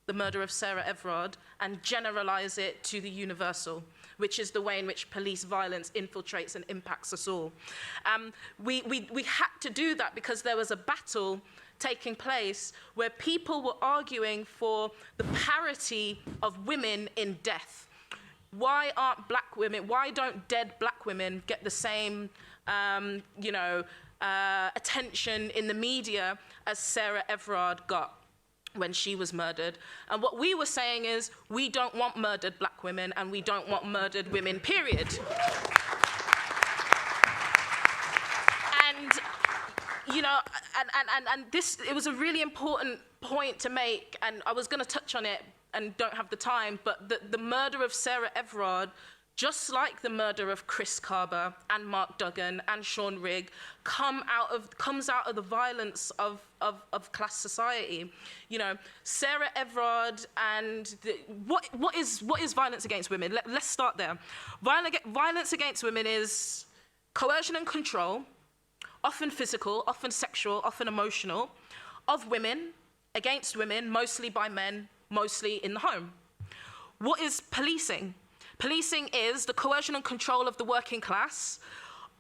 the murder of Sarah Everard and generalize it to the universal, which is the way in which police violence infiltrates and impacts us all. We had to do that because there was a battle taking place where people were arguing for the parity of women in death. Why aren't black women, why don't dead black women get the same, attention in the media as Sarah Everard got when she was murdered? And what we were saying is, we don't want murdered black women and we don't want murdered women, period. And, and this, it was a really important point to make, and I was gonna touch on it and don't have the time, but the murder of Sarah Everard, just like the murder of Chris Carber and Mark Duggan and Sean Rigg, comes out of the violence of class society. Sarah Everard and what is violence against women? Let's start there. Violence against women is coercion and control, often physical, often sexual, often emotional, of women, against women, mostly by men, mostly in the home. What is policing? Policing is the coercion and control of the working class,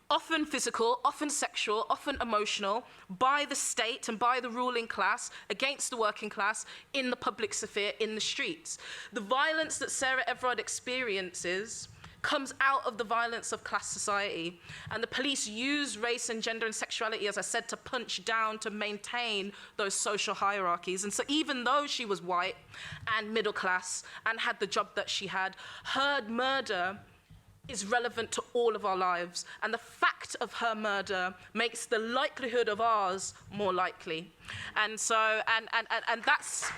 often physical, often sexual, often emotional, by the state and by the ruling class against the working class in the public sphere, in the streets. The violence that Sarah Everard experiences comes out of the violence of class society. And the police use race and gender and sexuality, as I said, to punch down, to maintain those social hierarchies. And so even though she was white and middle class and had the job that she had, her murder is relevant to all of our lives. And the fact of her murder makes the likelihood of ours more likely. And so, and that's...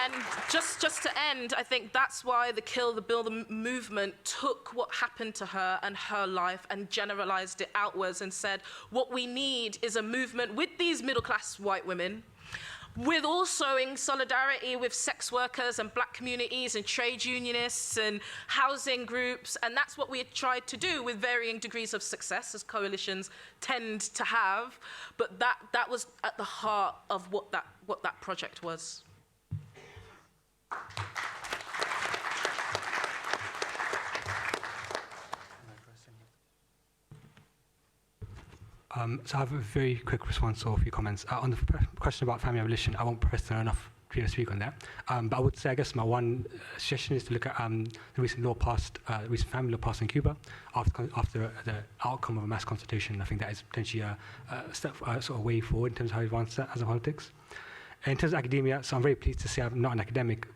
And just to end, I think that's why the Kill the Bill movement took what happened to her and her life and generalized it outwards and said, what we need is a movement with these middle-class white women, with also in solidarity with sex workers and black communities and trade unionists and housing groups. And that's what we had tried to do with varying degrees of success, as coalitions tend to have. But that was at the heart of what that project was. So I have a very quick response or a few comments. On the question about family abolition, I won't press enough to speak on that. But I would say, I guess my one suggestion is to look at the recent recent family law passed in Cuba after the outcome of a mass constitution. I think that is potentially a step, sort of way forward in terms of how we advance that as a politics. In terms of academia, so I'm very pleased to say I'm not an academic,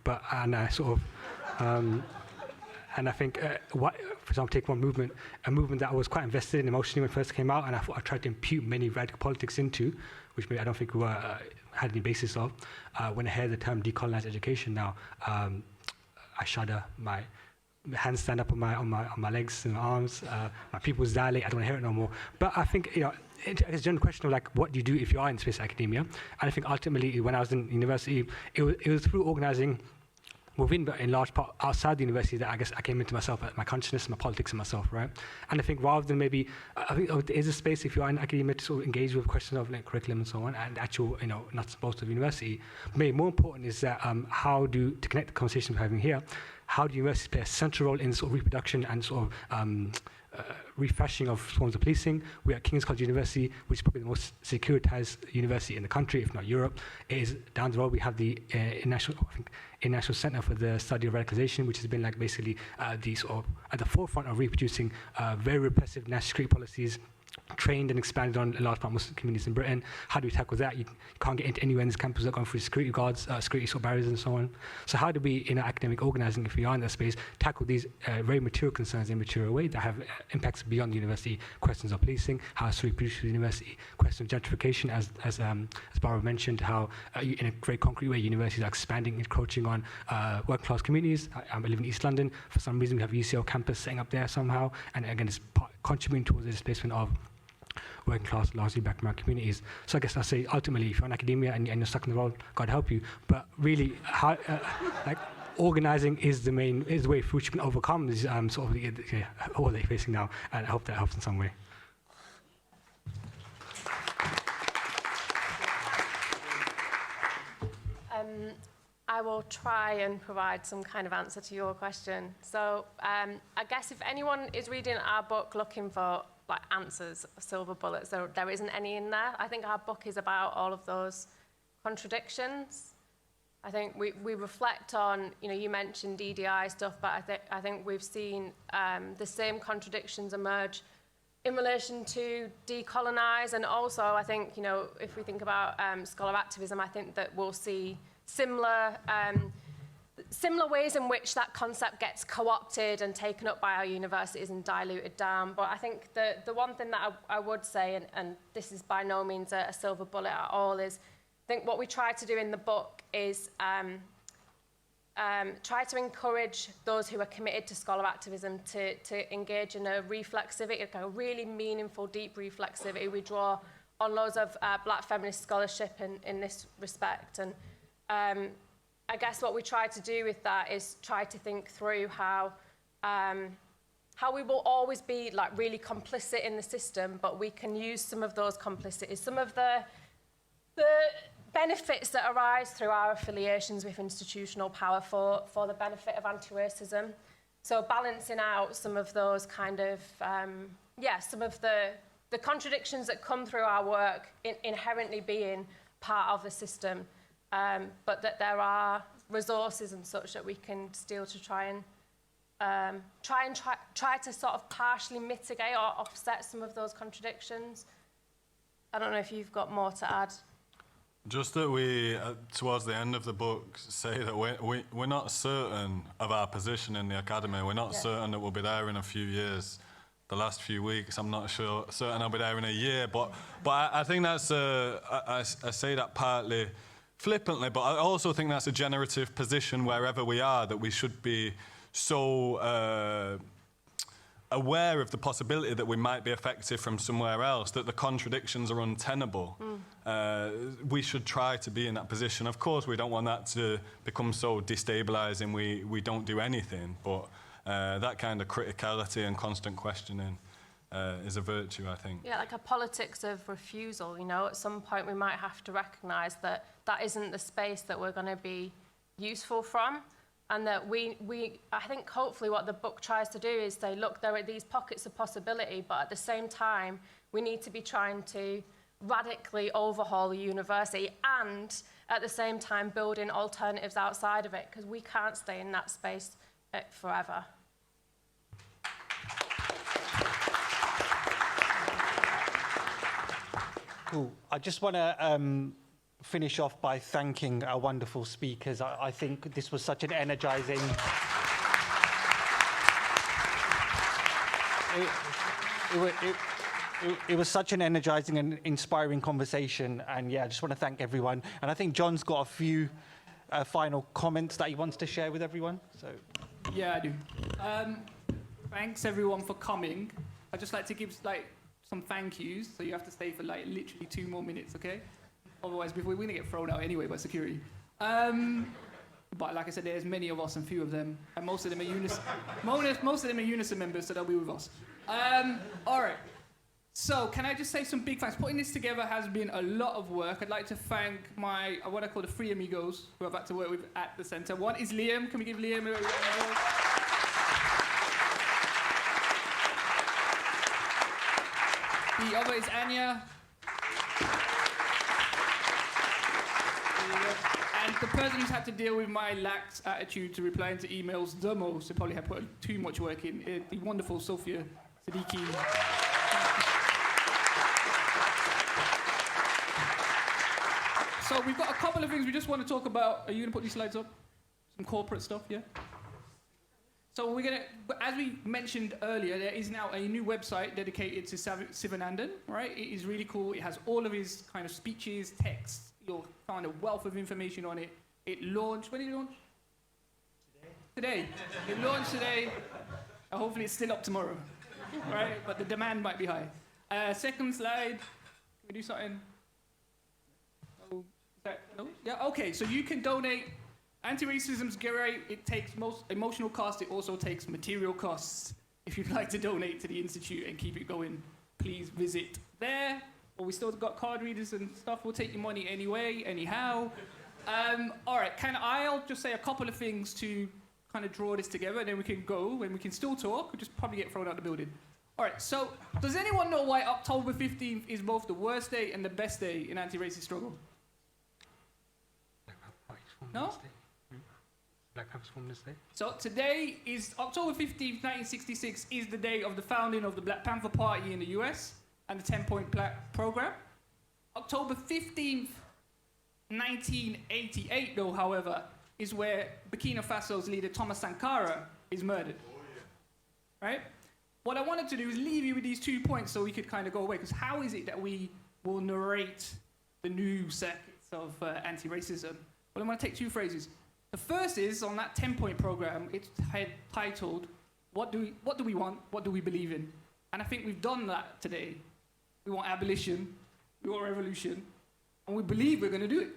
and I think, for example, take one movement, a movement that I was quite invested in emotionally when it first came out, and I tried to impute many radical politics into, which maybe I don't think we had any basis of. When I hear the term decolonized education now, I shudder. My hands stand up on my legs and arms. My pupils dilate. I don't want to hear it no more. But I think, it's a general question of like, what do you do if you are in space academia? And I think ultimately, when I was in university, it was through organizing within, but in large part outside the university, that I guess I came into myself, my consciousness, my politics and myself, right? And I think rather than maybe, I think there is a space if you are in academia to sort of engage with questions of like curriculum and so on, and actual, nuts and bolts of university. Maybe more important is that to connect the conversation we're having here, how do universities play a central role in sort of reproduction and sort of refreshing of forms of policing? We are at King's College University, which is probably the most securitized university in the country, if not Europe. It is down the road. We have the International Center for the Study of Radicalization, which has been like basically the sort of at the forefront of reproducing very repressive national security policies, trained and expanded on a large part of Muslim communities in Britain. How do we tackle that? You can't get into anywhere in this campus without going through security guards, security sort of barriers and so on. So how do we, in our academic organizing, if we are in that space, tackle these very material concerns in a material way that have impacts beyond the university? Questions of policing, how to reproduce the university, question of gentrification, as Barbara mentioned, how in a very concrete way universities are expanding, encroaching on working class communities. I live in East London. For some reason we have UCL campus setting up there somehow, and again it's contributing towards the displacement of working class, largely black American communities. So I guess I say ultimately, if you're in academia and you're stuck in the role, God help you. But really, how organizing is the way through which you can overcome these sort of what they're facing now, and I hope that helps in some way. I will try and provide some kind of answer to your question. So I guess if anyone is reading our book looking for like answers, silver bullets, there isn't any in there. I think our book is about all of those contradictions. I think we reflect on, you mentioned EDI stuff, but I think we've seen the same contradictions emerge in relation to decolonize, and also I think, if we think about scholar activism, I think that we'll see similar ways in which that concept gets co-opted and taken up by our universities and diluted down. But I think the one thing that I would say, and this is by no means a silver bullet at all, is I think what we try to do in the book is try to encourage those who are committed to scholar activism to engage in a reflexivity, like a really meaningful, deep reflexivity. We draw on loads of black feminist scholarship in this respect. And I guess what we try to do with that is try to think through how we will always be like really complicit in the system, but we can use some of those complicities, some of the benefits that arise through our affiliations with institutional power for the benefit of anti-racism. So balancing out some of those kind of, some of the contradictions that come through our work inherently being part of the system, but that there are resources and such that we can steal to try to sort of partially mitigate or offset some of those contradictions. I don't know if you've got more to add. Just that we, towards the end of the book, say that we're not certain of our position in the academy. We're not certain that we'll be there in a few years. The last few weeks, I'm not certain I'll be there in a year. But I think that's, I say that partly flippantly, but I also think that's a generative position wherever we are, that we should be so aware of the possibility that we might be effective from somewhere else, that the contradictions are untenable. We should try to be in that position. Of course, we don't want that to become so destabilizing we don't do anything, but that kind of criticality and constant questioning is a virtue, I think. Yeah, like a politics of refusal, at some point we might have to recognize that that isn't the space that we're going to be useful from. And that I think hopefully what the book tries to do is say, look, there are these pockets of possibility, but at the same time, we need to be trying to radically overhaul the university and at the same time building alternatives outside of it, because we can't stay in that space forever. Cool. I just want to finish off by thanking our wonderful speakers. I think this was such an energizing... It was such an energizing and inspiring conversation, and I just want to thank everyone. And I think John's got a few final comments that he wants to share with everyone. So, yeah, I do. Thanks everyone for coming. I'd just like to give some thank yous, so you have to stay for literally 2 more minutes, okay? Otherwise, we're going to get thrown out anyway by security. But like I said, there's many of us and few of them, and most of them are Unison members, so they'll be with us. All right. So can I just say some big thanks? Putting this together has been a lot of work. I'd like to thank my, what I call the 3 amigos who I've had to work with at the centre. One is Liam. Can we give Liam a round of applause? The other is Anya. And the person who's had to deal with my lax attitude to replying to emails the most, who probably have put too much work in, the wonderful Sophia Siddiqui. So we've got a couple of things we just want to talk about. Are you going to put these slides up? Some corporate stuff, yeah? So we're going to, as we mentioned earlier, there is now a new website dedicated to Sivanandan, right? It is really cool. It has all of his kind of speeches, texts. You'll find a wealth of information on it. It launched, when did it launch? Today. It launched today. Hopefully it's still up tomorrow, right? But the demand might be high. Second slide. Can we do something? Oh, no? Yeah, okay, so you can donate. Anti-racism's great. It takes most emotional costs. It also takes material costs. If you'd like to donate to the Institute and keep it going, please visit there. Well, we still got card readers and stuff. We'll take your money anyway, anyhow. All right, I'll just say a couple of things to kind of draw this together, and then we can go, and we can still talk. We'll just probably get thrown out the building. All right, so does anyone know why October 15th is both the worst day and the best day in anti-racist struggle? No? Black Panthers formed this day? So today is October 15th, 1966 is the day of the founding of the Black Panther Party in the US and the 10-point Black program. October 15th, 1988, though, however, is where Burkina Faso's leader Thomas Sankara is murdered. Right? What I wanted to do is leave you with these 2 points so we could kind of go away, because how is it that we will narrate the new circuits of anti-racism? Well, I'm going to take 2 phrases. The first is, on that 10-point program, it's titled, what do we want, what do we believe in? And I think we've done that today. We want abolition, we want revolution, and we believe we're going to do it.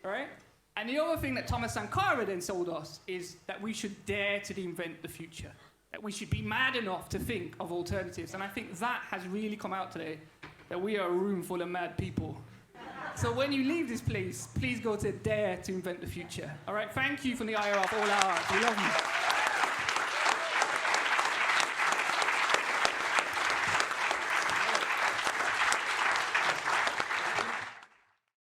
All right? And the other thing that Thomas Sankara then sold us is that we should dare to invent the future, that we should be mad enough to think of alternatives. And I think that has really come out today, that we are a room full of mad people. So when you leave this place, please go to dare to invent the future. All right, thank you from the IRF, all our hearts. We love you.